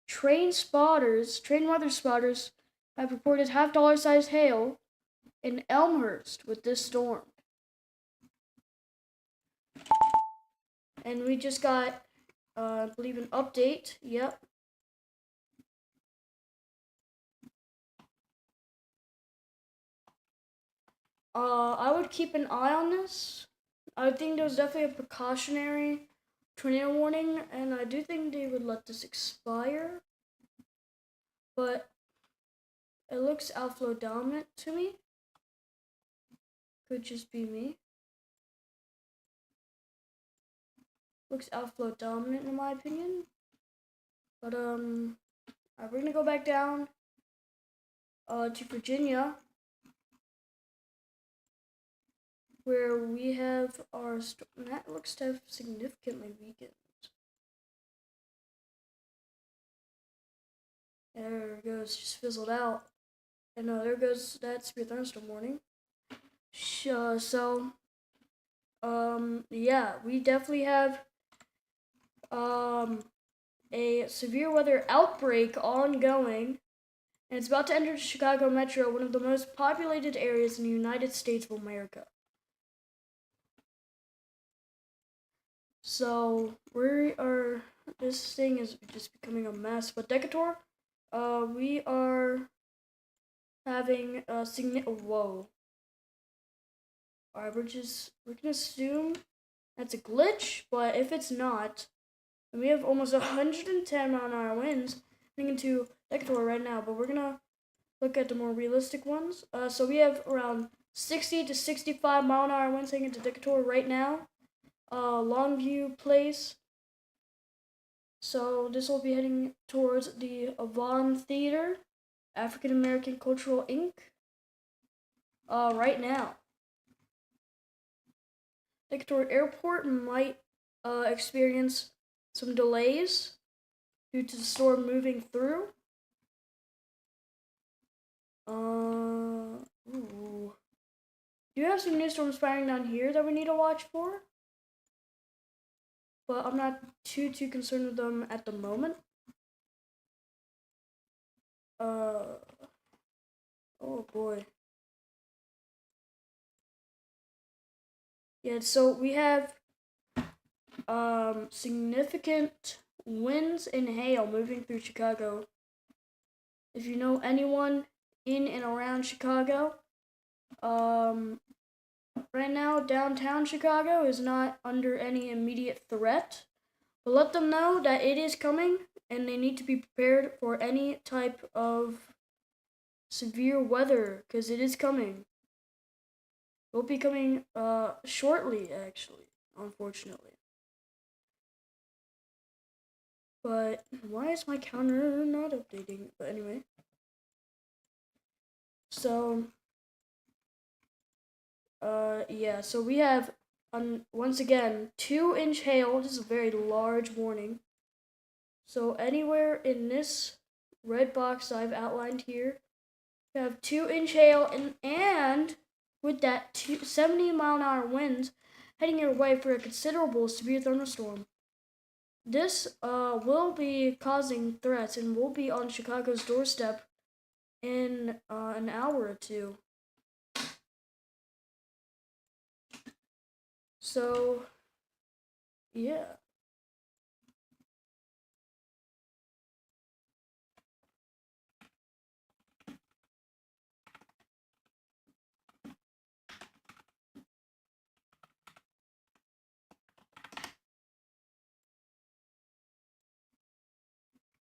Train weather spotters have reported half dollar size hail in Elmhurst with this storm. And we just got, I believe, an update. Yep. I would keep an eye on this. I think there was definitely a precautionary tornado warning, and I do think they would let this expire. But it looks outflow dominant to me. Could just be me. Looks outflow dominant in my opinion. But we're gonna go back down to Virginia, where we have our that looks to have significantly weakened. There it goes, just fizzled out. And there goes that severe thunderstorm warning. So, yeah, we definitely have um, a severe weather outbreak ongoing, and it's about to enter the Chicago metro, one of the most populated areas in the United States of America. So, we are, this thing is just becoming a mess, but Decatur, we are having a whoa. Alright, we're gonna assume that's a glitch, but if it's not, and we have almost 110 mile an hour winds heading into Decatur right now, but we're gonna look at the more realistic ones. So we have around 60 to 65 mile an hour winds heading into Decatur right now. Longview Place. So this will be heading towards the Avon Theater, African American Cultural Inc. Right now. Decatur Airport might experience some delays due to the storm moving through. Ooh. Do you have some new storms firing down here that we need to watch for? But I'm not too concerned with them at the moment. Oh boy. Yeah, so we have significant winds and hail moving through Chicago. If you know anyone in and around Chicago, right now downtown Chicago is not under any immediate threat, but let them know that it is coming and they need to be prepared for any type of severe weather because it is coming. It will be coming shortly, actually, unfortunately. But why is my counter not updating? But anyway. So, yeah, so we have, once again, 2-inch hail. This is a very large warning. So anywhere in this red box I've outlined here, you have 2-inch hail, and with that 70 mile an hour winds heading your way for a considerable severe thunderstorm. This will be causing threats and will be on Chicago's doorstep in an hour or two. So, yeah.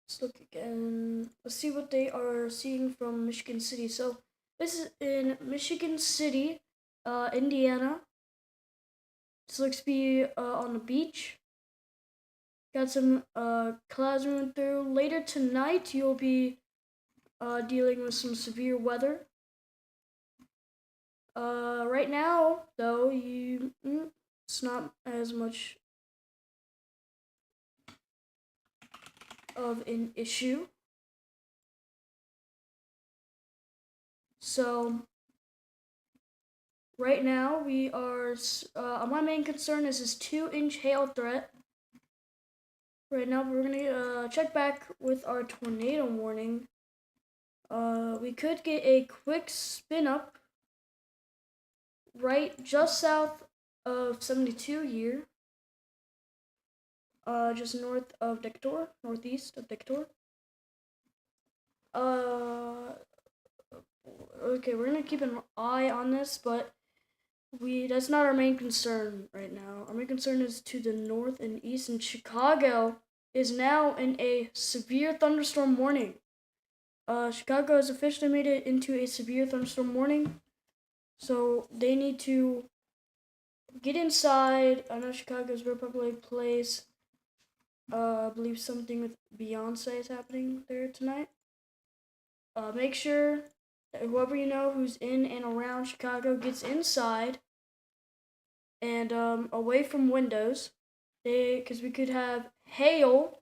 Let's look again. Let's see what they are seeing from Michigan City. So, this is in Michigan City, Indiana. This looks to be on the beach. Got some clouds moving through. Later tonight, you'll be dealing with some severe weather. Right now, though, it's not as much of an issue. So, right now, we are, my main concern is this 2-inch hail threat. Right now, we're going to check back with our tornado warning. We could get a quick spin up right just south of 72 here. Just north of Decatur, northeast of Decatur. Okay, we're gonna keep an eye on this, but that's not our main concern right now. Our main concern is to the north and east, and Chicago is now in a severe thunderstorm warning. Chicago has officially made it into a severe thunderstorm warning, so they need to get inside. I know Chicago's a very popular place. I believe something with Beyonce is happening there tonight. Make sure that whoever you know who's in and around Chicago gets inside and away from windows. Because we could have hail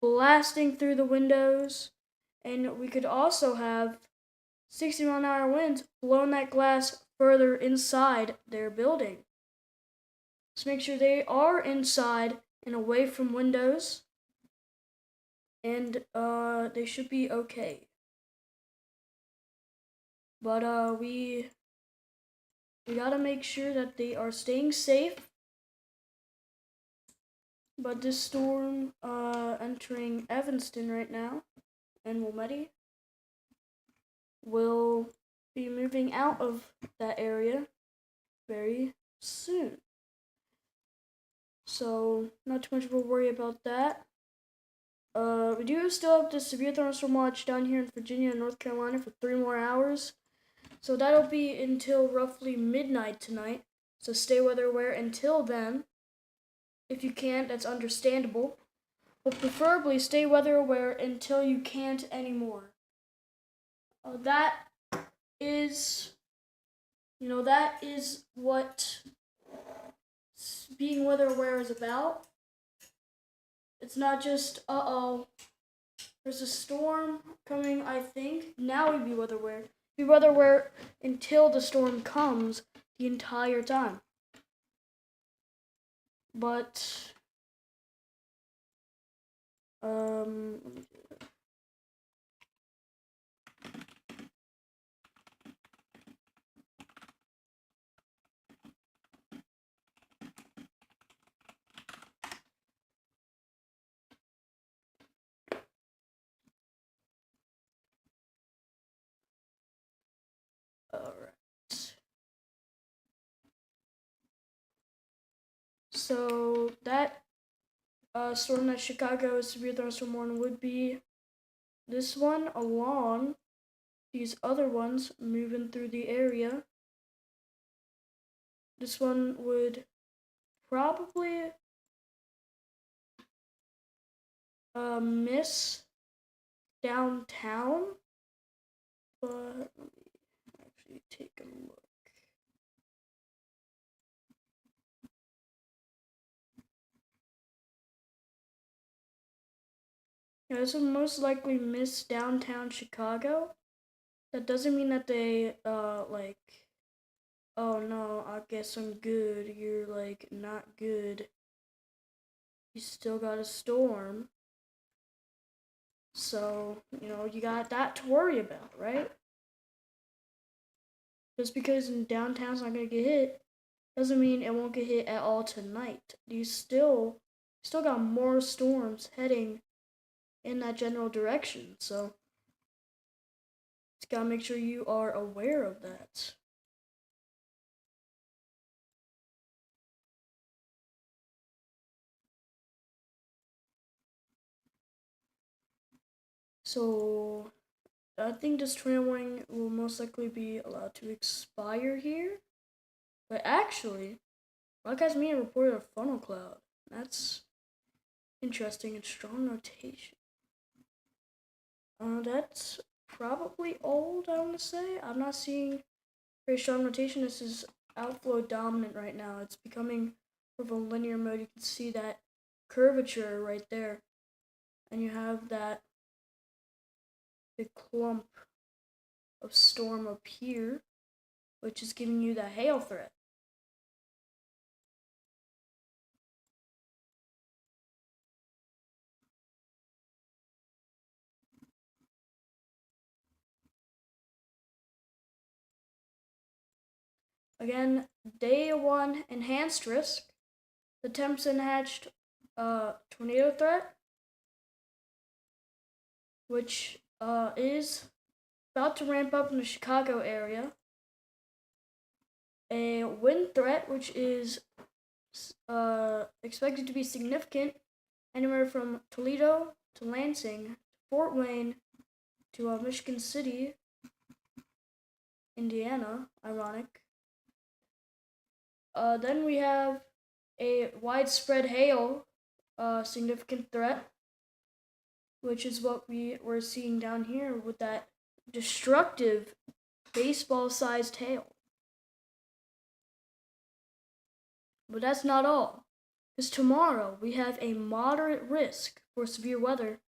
blasting through the windows, and we could also have 60 mile an hour winds blowing that glass further inside their building. Just make sure they are inside and away from windows, and they should be okay. But we gotta make sure that they are staying safe. But this storm entering Evanston right now and Wilmette will be moving out of that area very soon. So not too much of a worry about that. We do still have the severe thunderstorm watch down here in Virginia and North Carolina for 3 more hours. So that'll be until roughly midnight tonight. So stay weather aware until then. If you can't, that's understandable. But preferably stay weather aware until you can't anymore. That is what being weather aware is about. It's not just, there's a storm coming, I think. Now we'd be weather aware. Be weather aware until the storm comes the entire time. But, let me do that. Alright. So that storm that Chicago severe thunderstorm warning would be this one along these other ones moving through the area. This one would probably miss downtown, but let me actually take a look. Yeah, this will most likely miss downtown Chicago. That doesn't mean that they oh no, I guess I'm good. You're like not good. You still got a storm. So, you got that to worry about, right? Just because in downtown's not gonna get hit doesn't mean it won't get hit at all tonight. You still got more storms heading in that general direction, so just gotta make sure you are aware of that. So I think this tornado warning will most likely be allowed to expire here. But actually, broadcast media reported a funnel cloud. That's interesting and strong notation. That's probably old, I want to say. I'm not seeing very strong notation. This is outflow dominant right now. It's becoming more of a linear mode. You can see that curvature right there. And you have that big clump of storm up here, which is giving you the hail threat. Again, day 1 enhanced risk, the 10% hatched tornado threat, which is about to ramp up in the Chicago area. A wind threat, which is expected to be significant, anywhere from Toledo to Lansing, Fort Wayne to Michigan City, Indiana. Ironic. Then we have a widespread hail, significant threat, which is what we're seeing down here with that destructive baseball-sized hail. But that's not all, because tomorrow we have a moderate risk for severe weather,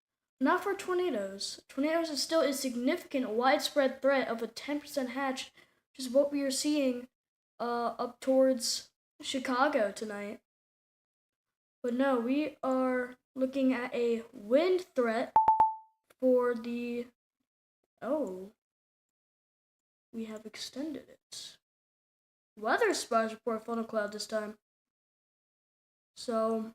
not for tornadoes. Tornadoes is still a significant widespread threat of a 10% hatched which is what we are seeing up towards Chicago tonight. But no, we are looking at a wind threat for the... Oh, we have extended it. Weather spies report funnel cloud this time. So,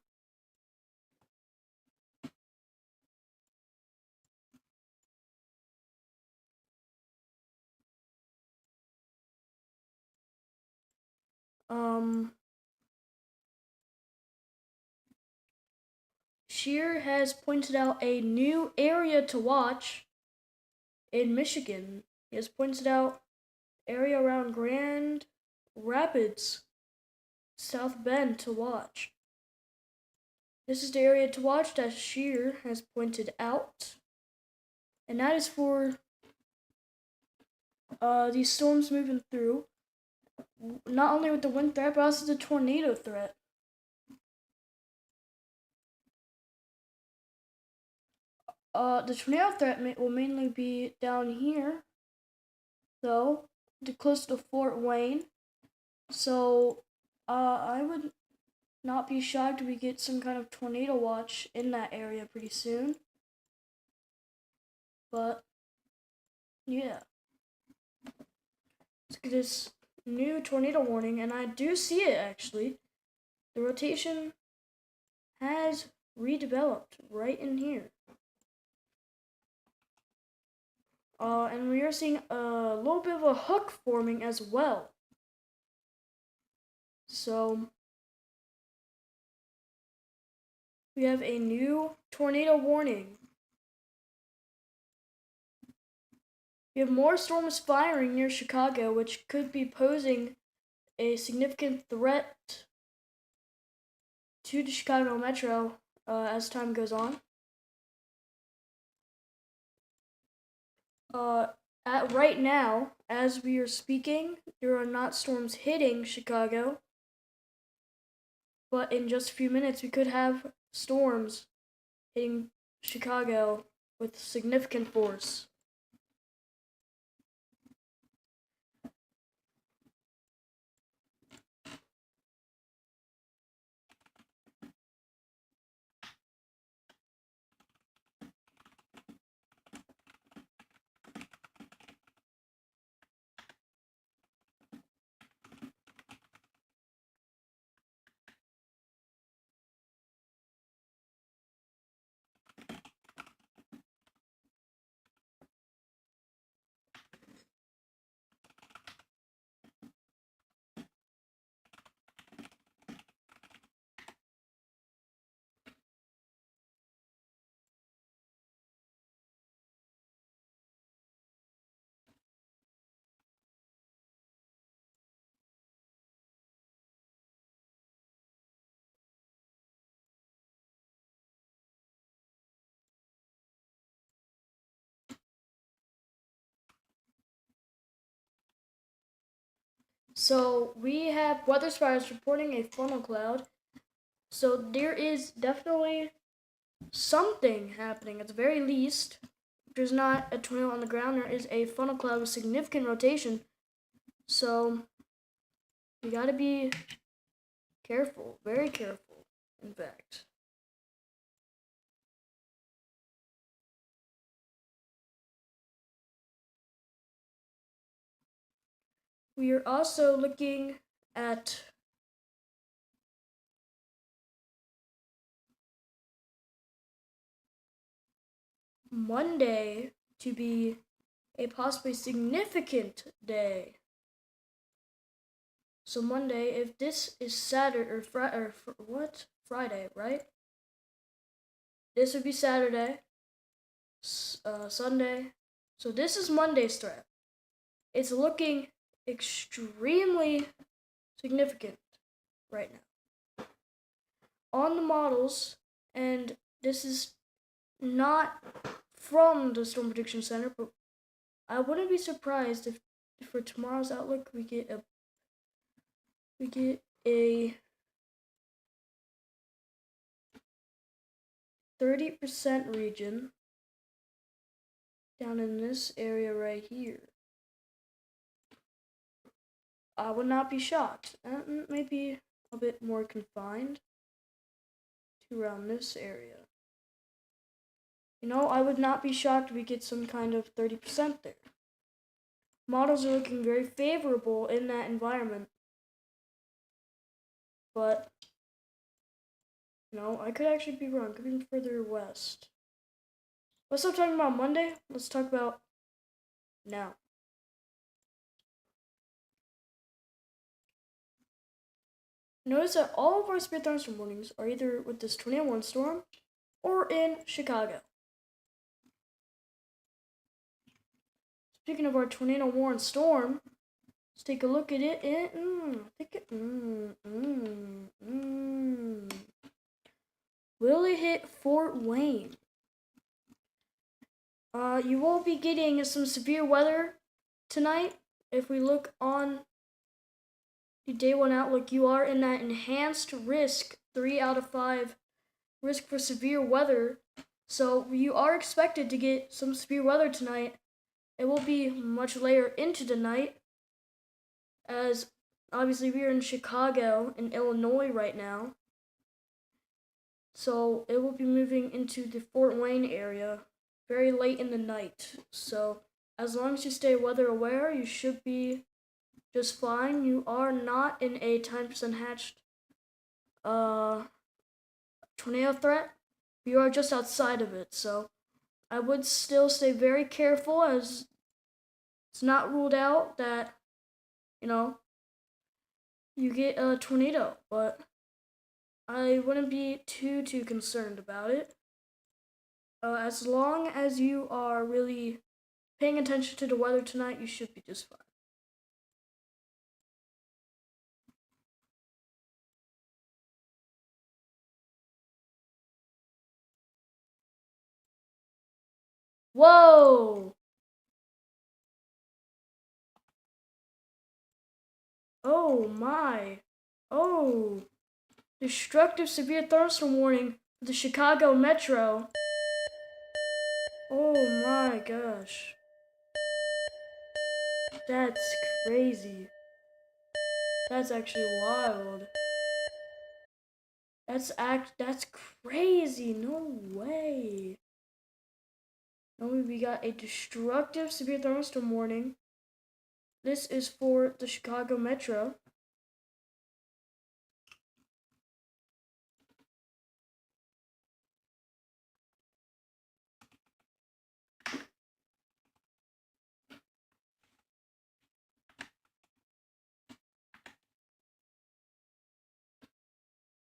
Shear has pointed out a new area to watch in Michigan. He has pointed out area around Grand Rapids, South Bend to watch. This is the area to watch that Shear has pointed out. And that is for these storms moving through. Not only with the wind threat, but also the tornado threat. The tornado threat will mainly be down here, though, close to Fort Wayne. So, I would not be shocked if we get some kind of tornado watch in that area pretty soon. But, yeah. Let's get this new tornado warning, and I do see it actually. The rotation has redeveloped right in here. And we are seeing a little bit of a hook forming as well. So, we have a new tornado warning. We have more storms firing near Chicago, which could be posing a significant threat to the Chicago Metro as time goes on. At right now, as we are speaking, there are not storms hitting Chicago, but in just a few minutes we could have storms hitting Chicago with significant force. So we have weather spies reporting a funnel cloud. So there is definitely something happening. At the very least, if there's not a tornado on the ground, there is a funnel cloud with significant rotation. So you gotta be careful, very careful, in fact. We are also looking at Monday to be a possibly significant day. So Monday, if this is Saturday or Friday, right? This would be Saturday, Sunday. So this is Monday's threat. It's looking extremely significant right now on the models, and this is not from the Storm Prediction Center, but I wouldn't be surprised if for tomorrow's outlook we get a 30% region down in this area right here. I would not be shocked. Maybe a bit more confined to around this area. I would not be shocked if we get some kind of 30% there. Models are looking very favorable in that environment. But, I could actually be wrong. Could be further west. Let's stop talking about Monday. Let's talk about now. Notice that all of our severe thunderstorm warnings are either with this tornado warning storm or in Chicago. Speaking of our tornado warning storm, let's take a look at it. Will it hit Fort Wayne? You will be getting some severe weather tonight. If we look on the day one outlook, you are in that enhanced risk, 3 out of 5 risk for severe weather. So you are expected to get some severe weather tonight. It will be much later into the night, as obviously we are in Chicago in Illinois right now. So it will be moving into the Fort Wayne area very late in the night. So as long as you stay weather aware, you should be just fine. You are not in a 10% hatched tornado threat. You are just outside of it. So I would still stay very careful, as it's not ruled out that, you get a tornado, but I wouldn't be too concerned about it. As long as you are really paying attention to the weather tonight, you should be just fine. Whoa! Oh my. Oh. Destructive severe thunderstorm warning for the Chicago Metro. Oh my gosh. That's crazy. That's actually wild. That's crazy. No way. No, we got a destructive severe thunderstorm warning. This is for the Chicago Metro.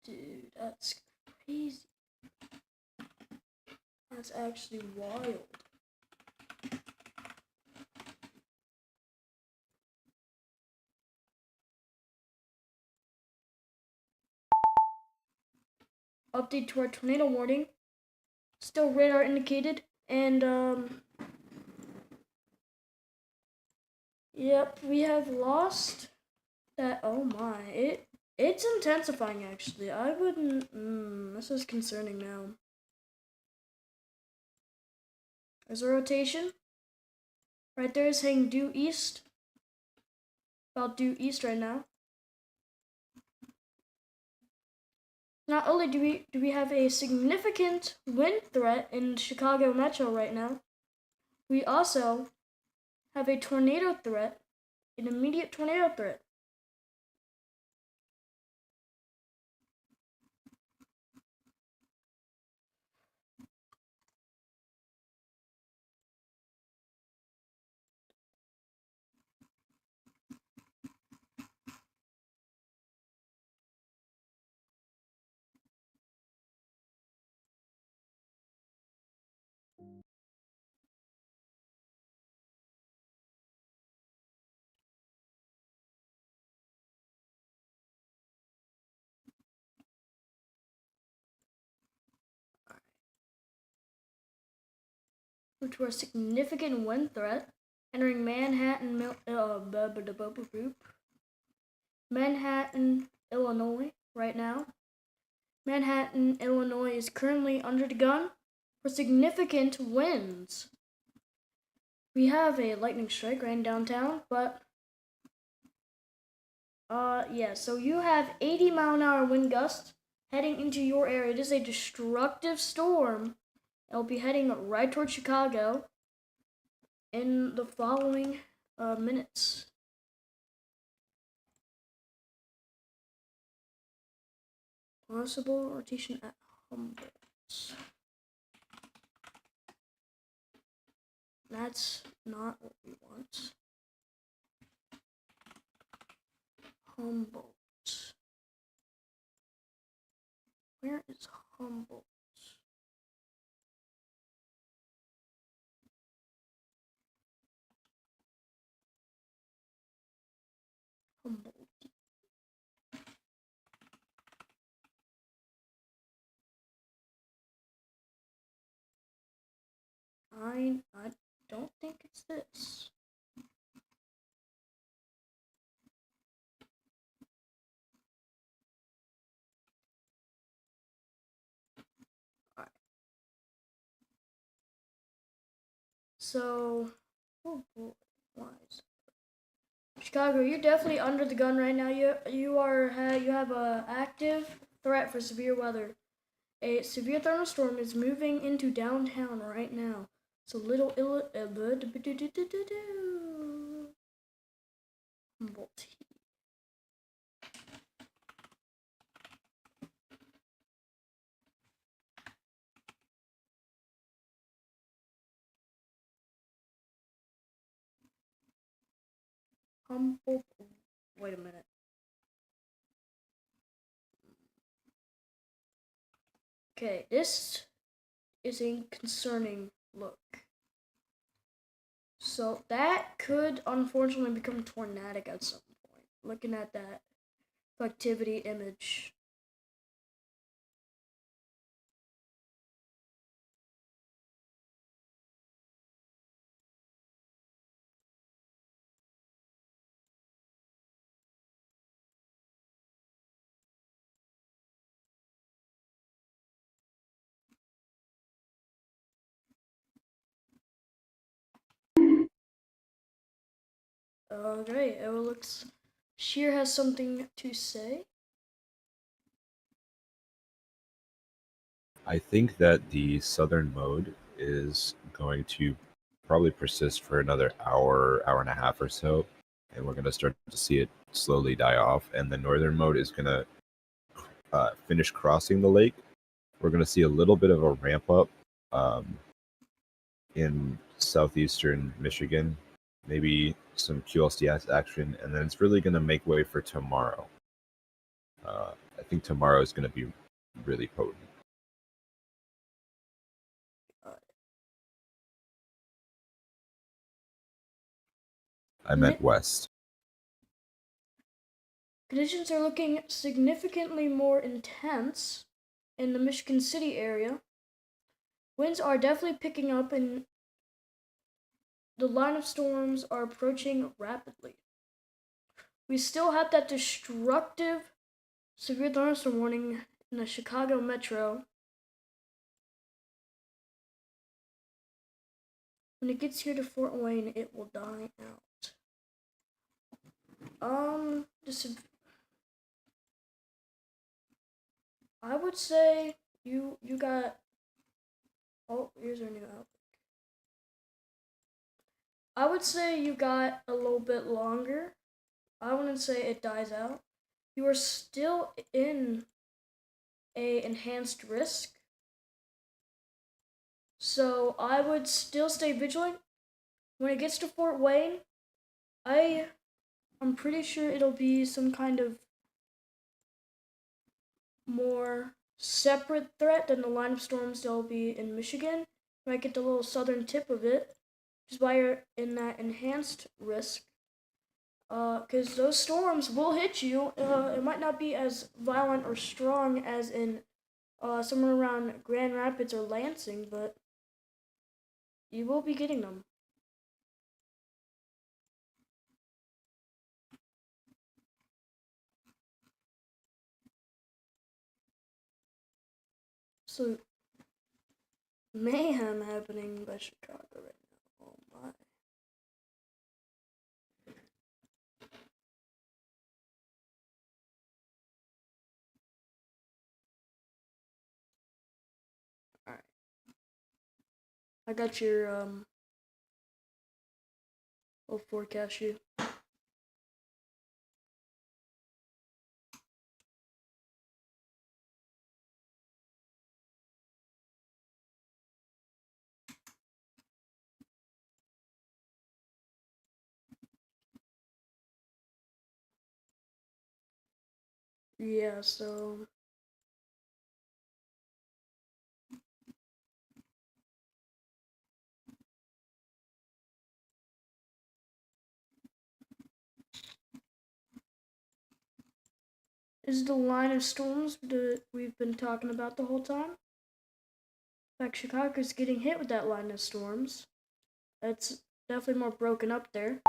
Dude, that's crazy. That's actually wild. Update to our tornado warning. Still radar indicated, and yep, we have lost that. Oh my, it's intensifying actually. I wouldn't. This is concerning now. There's a rotation. Right there is saying due east. About due east right now. Not only do we have a significant wind threat in Chicago Metro right now, we also have a tornado threat, an immediate tornado threat. Due to a significant wind threat entering Manhattan, Illinois right now. Manhattan, Illinois is currently under the gun for significant winds. We have a lightning strike right in downtown, but Yeah, so you have 80-mile-an-hour wind gusts heading into your area. It is a destructive storm. It'll be heading right towards Chicago in the following minutes. Possible rotation at Humboldt. That's not what we want. Humboldt. Where is Humboldt? Humboldt. I don't think it's this. Alright. So, oh boy, why is Chicago, you're definitely under the gun right now. You have a active threat for severe weather. A severe thunderstorm is moving into downtown right now. It's a little Humboldt. Humboldt. Wait a minute. Okay, this is a concerning look. So that could unfortunately become tornadic at some point. Looking at that activity image. Okay, it looks. Sheer has something to say. I think that the southern mode is going to probably persist for another hour, hour and a half or so, and we're going to start to see it slowly die off. And the northern mode is going to finish crossing the lake. We're going to see a little bit of a ramp up um, in southeastern Michigan, maybe some QLCS action, and then it's really going to make way for tomorrow. I think tomorrow is going to be really potent. I meant west. Conditions are looking significantly more intense in the Michigan City area. Winds are definitely picking up and the line of storms are approaching rapidly. We still have that destructive severe thunderstorm warning in the Chicago metro. When it gets here to Fort Wayne, it will die out. This I would say you got. Oh, here's our new Outbreak. I would say you got a little bit longer. I wouldn't say it dies out. You are still in a enhanced risk. So I would still stay vigilant. When it gets to Fort Wayne, I'm pretty sure it'll be some kind of more separate threat than the line of storms there'll be in Michigan. You might get the little southern tip of it, which is why you're in that enhanced risk. Because those storms will hit you. It might not be as violent or strong as in somewhere around Grand Rapids or Lansing, but you will be getting them. So, mayhem happening by Chicago right now. Oh my. I got your I'll forecast you. Yeah, so is the line of storms that we've been talking about the whole time. In fact, Chicago's getting hit with that line of storms. It's definitely more broken up there.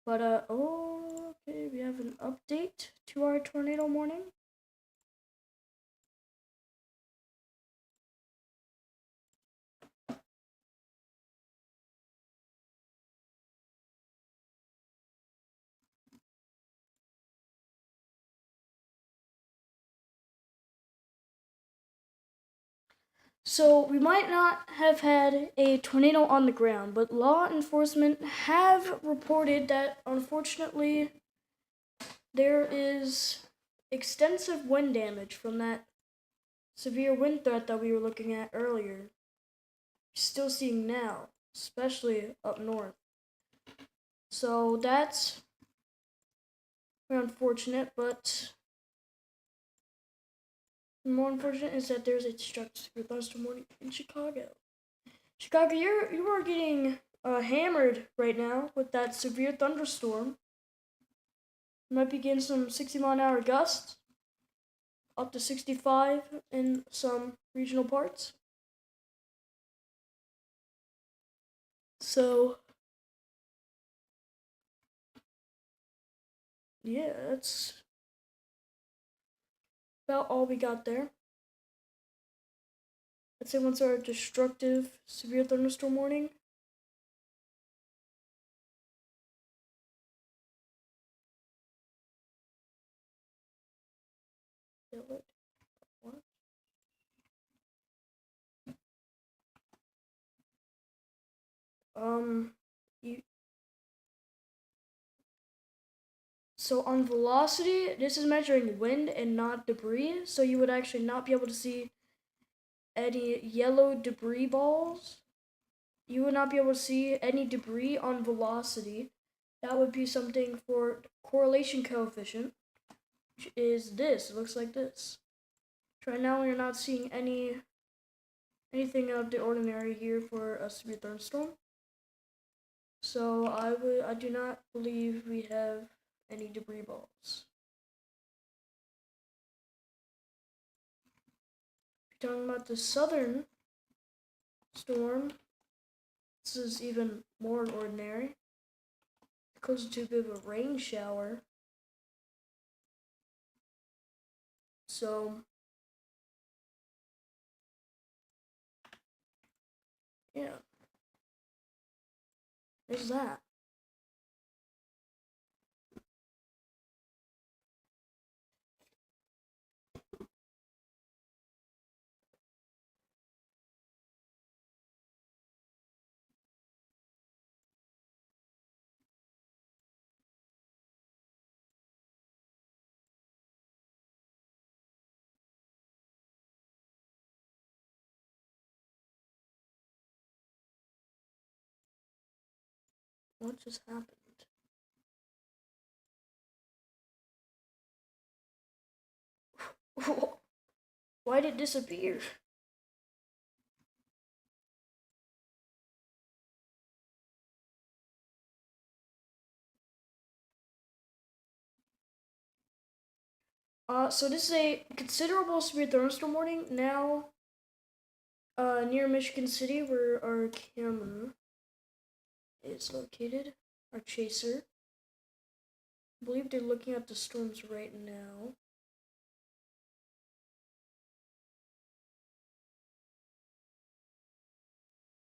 But oh, okay, we have an update to our tornado warning. So we might not have had a tornado on the ground, but law enforcement have reported that unfortunately there is extensive wind damage from that severe wind threat that we were looking at earlier. Still seeing now, especially up north. So that's unfortunate, but more unfortunate is that there's a destructive thunderstorm warning in Chicago. Chicago, you are getting hammered right now with that severe thunderstorm. You might be getting some 60-mile-an-hour gusts, up to 65 in some regional parts. So, yeah, that's about all we got there. I'd say once our destructive severe thunderstorm warning. What? You, so on velocity, this is measuring wind and not debris, so you would actually not be able to see any yellow debris balls. You would not be able to see any debris on velocity. That would be something for correlation coefficient, which is this. It looks like this. Right now, we're not seeing anything out of the ordinary here for a severe thunderstorm. So I do not believe we have any debris balls. If you're talking about the southern storm, this is even more ordinary. Close to a bit of a rain shower. So, yeah, there's that. What just happened? Why did it disappear? So this is a considerable severe thunderstorm warning now near Michigan City, where our camera is located, our chaser. I believe they're looking at the storms right now.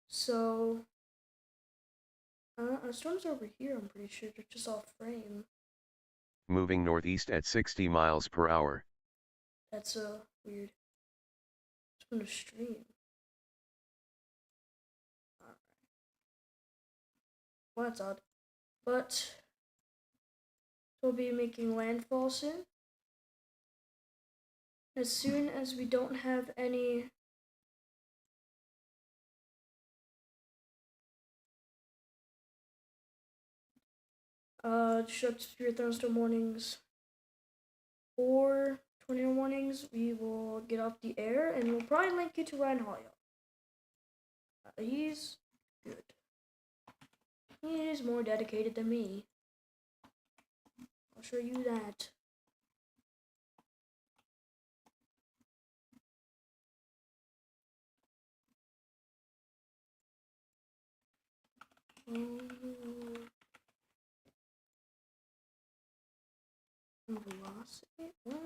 So, our storms over here, I'm pretty sure they're just off frame. Moving northeast at 60 miles per hour. That's weird. It's from the stream. Well, that's odd. But we'll be making landfall soon. As soon as we don't have any disrupted spirit thunderstorm warnings or tornado warnings, we will get off the air and we'll probably link you to Ryan Hollyoak. He's good. He is more dedicated than me. I'll show you that. Velocity? What?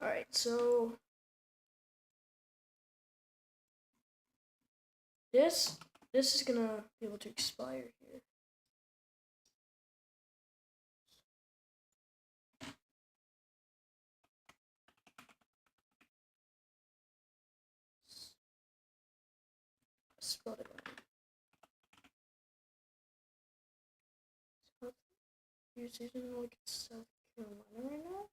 Alright, so this is gonna be able to expire here. Spell it out. You're seeing like it's South Carolina right now?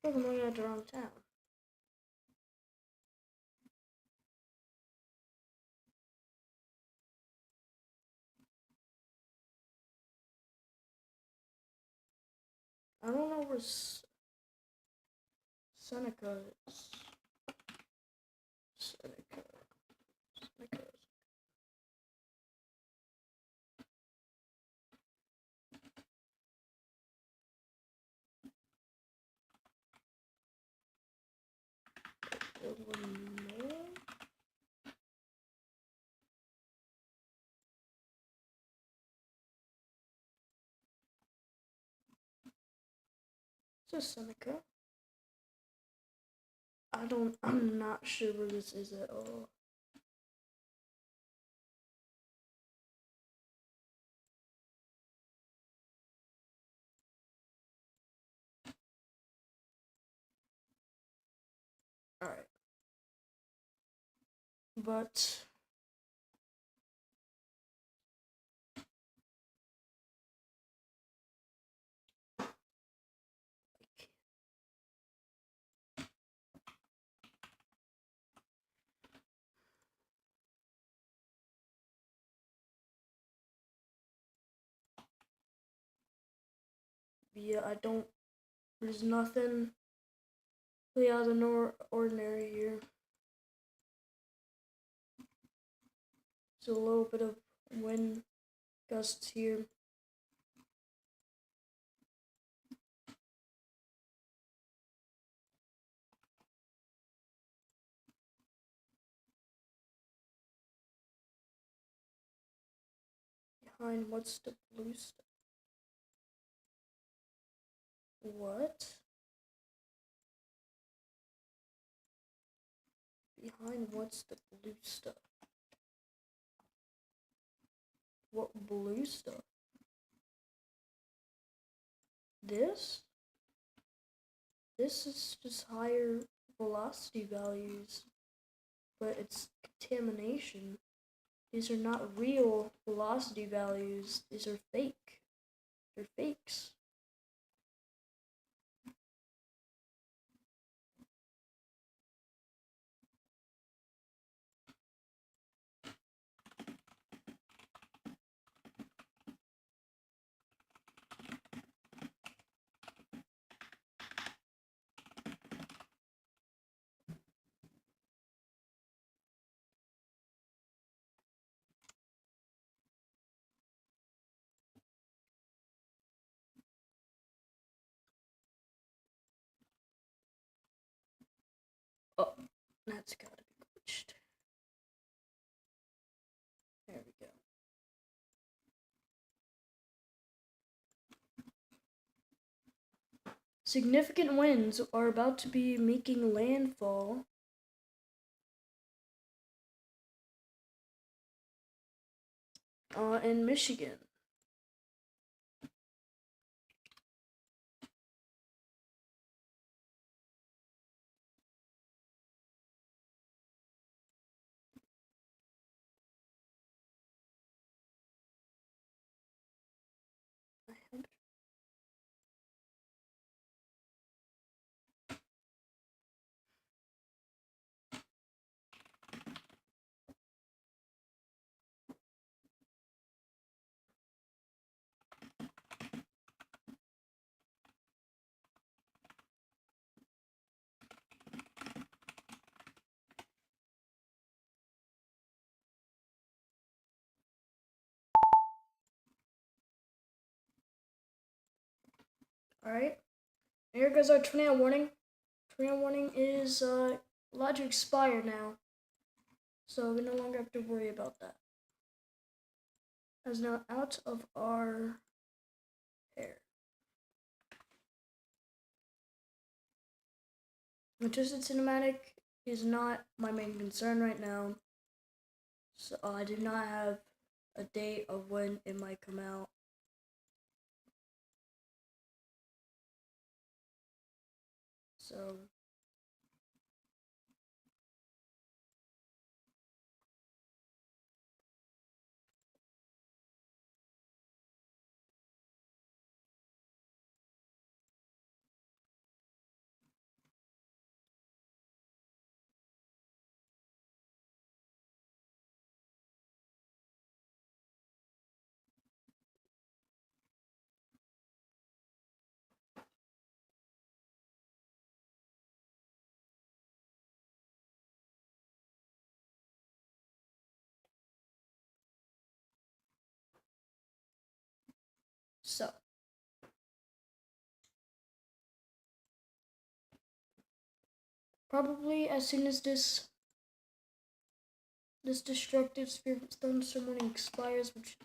I think I'm looking at the wrong town. I don't know where Seneca is. Seneca. Illinois. Is this Seneca? I'm not sure where this is at all. Alright. But yeah, there's nothing really out of the ordinary here. There's a little bit of wind gusts here. Behind what's the blue stuff? What? Behind what's the blue stuff? What blue stuff? this is just higher velocity values, but it's contamination. These are not real velocity values. These are fake. They're fakes. Oh, that's gotta be glitched. There we go. Significant winds are about to be making landfall in Michigan. Alright, here goes our tornado warning. Tornado warning is allowed to expire now, so we no longer have to worry about that. That's now out of our hair. The Twisted Cinematic is not my main concern right now, so I do not have a date of when it might come out. So probably as soon as this destructive spirit thunderstorm warning expires, which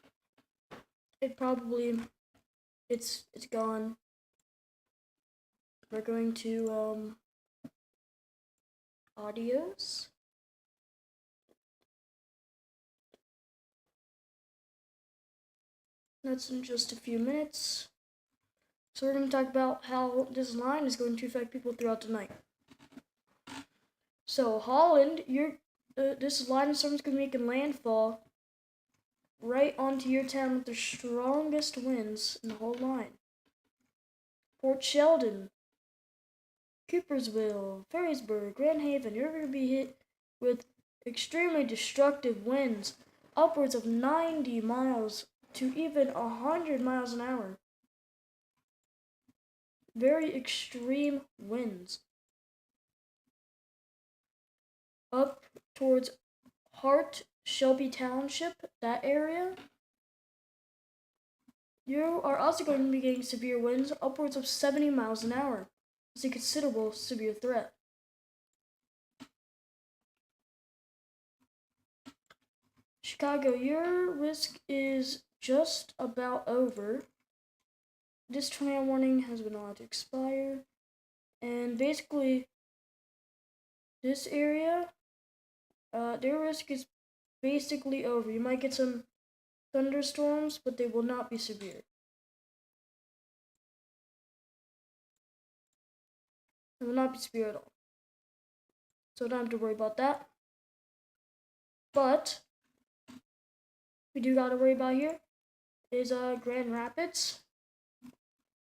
it's gone. We're going to audios. That's in just a few minutes. So we're going to talk about how this line is going to affect people throughout the night. So Holland, this line of storm is going to make a landfall right onto your town with the strongest winds in the whole line. Port Sheldon, Coopersville, Ferrysburg, Grand Haven, you're going to be hit with extremely destructive winds, upwards of 90 miles to even 100 miles an hour. Very extreme winds. Up towards Hart, Shelby Township, that area, you are also going to be getting severe winds, upwards of 70 miles an hour. It's a considerable severe threat. Chicago, your risk is just about over. This tornado warning has been allowed to expire, and basically this area, their risk is basically over. You might get some thunderstorms, but they will not be severe. It will not be severe at all. So don't have to worry about that. But we do gotta worry about here is Grand Rapids.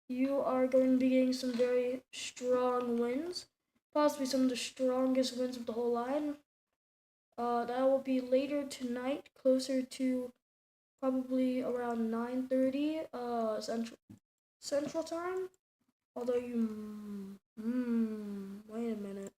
You are going to be getting some very strong winds, possibly some of the strongest winds of the whole line. That will be later tonight, closer to probably around 9:30 Central Time. Although wait a minute.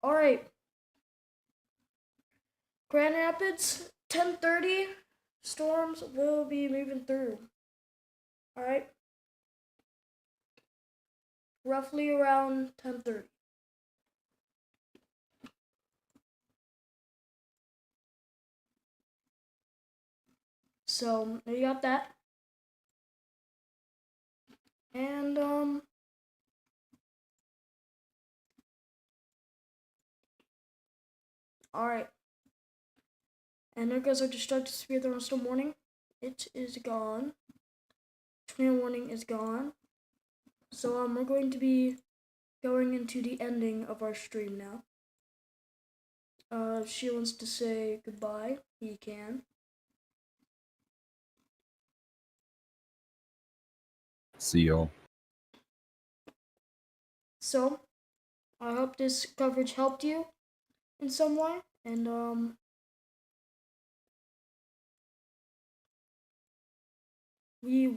All right. Grand Rapids, 10:30. Storms will be moving through. All right. Roughly around 10:30. So you got that. And all right. And there goes our destructive severe thunderstorm warning. It is gone. Tornado warning is gone. So we're going to be going into the ending of our stream now. If she wants to say goodbye, he can. See y'all. So, I hope this coverage helped you in some way, and we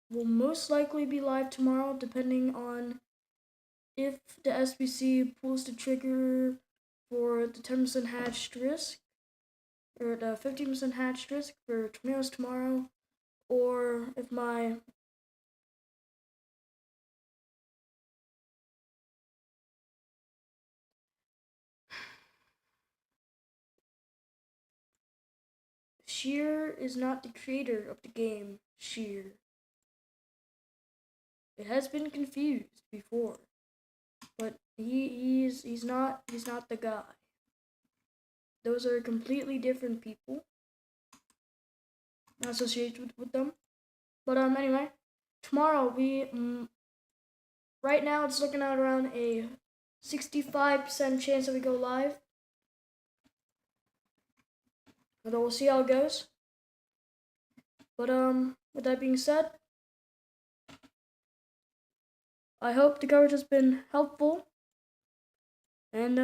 will most likely be live tomorrow, depending on if the SBC pulls the trigger for the 10% hatched risk, or the 15% hatched risk for tornadoes tomorrow, or if my Sheer is not the creator of the game, Sheer. It has been confused before, but he's not the guy. Those are completely different people. Not associated with them. But anyway, tomorrow right now it's looking at around a 65% chance that we go live. Although we'll see how it goes. But with that being said, I hope the coverage has been helpful. And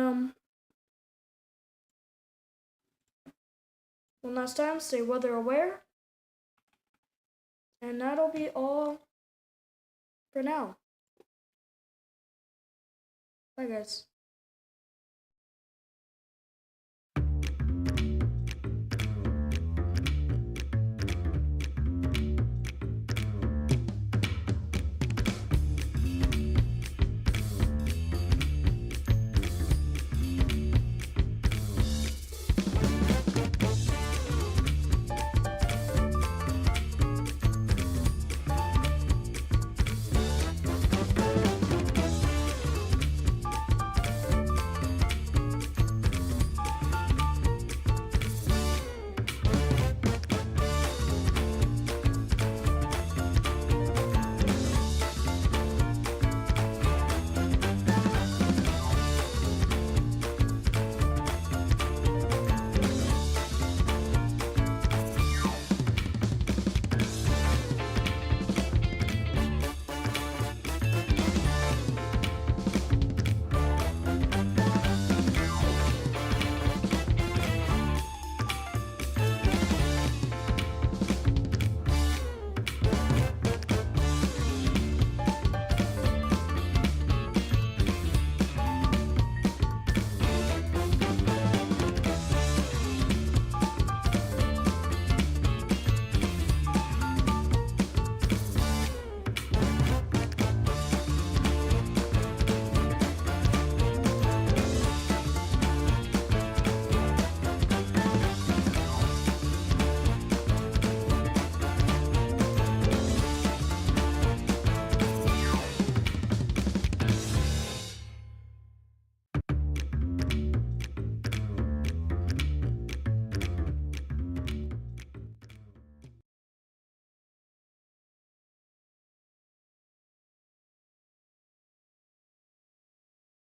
one last time, stay weather aware. And that'll be all for now. Bye guys.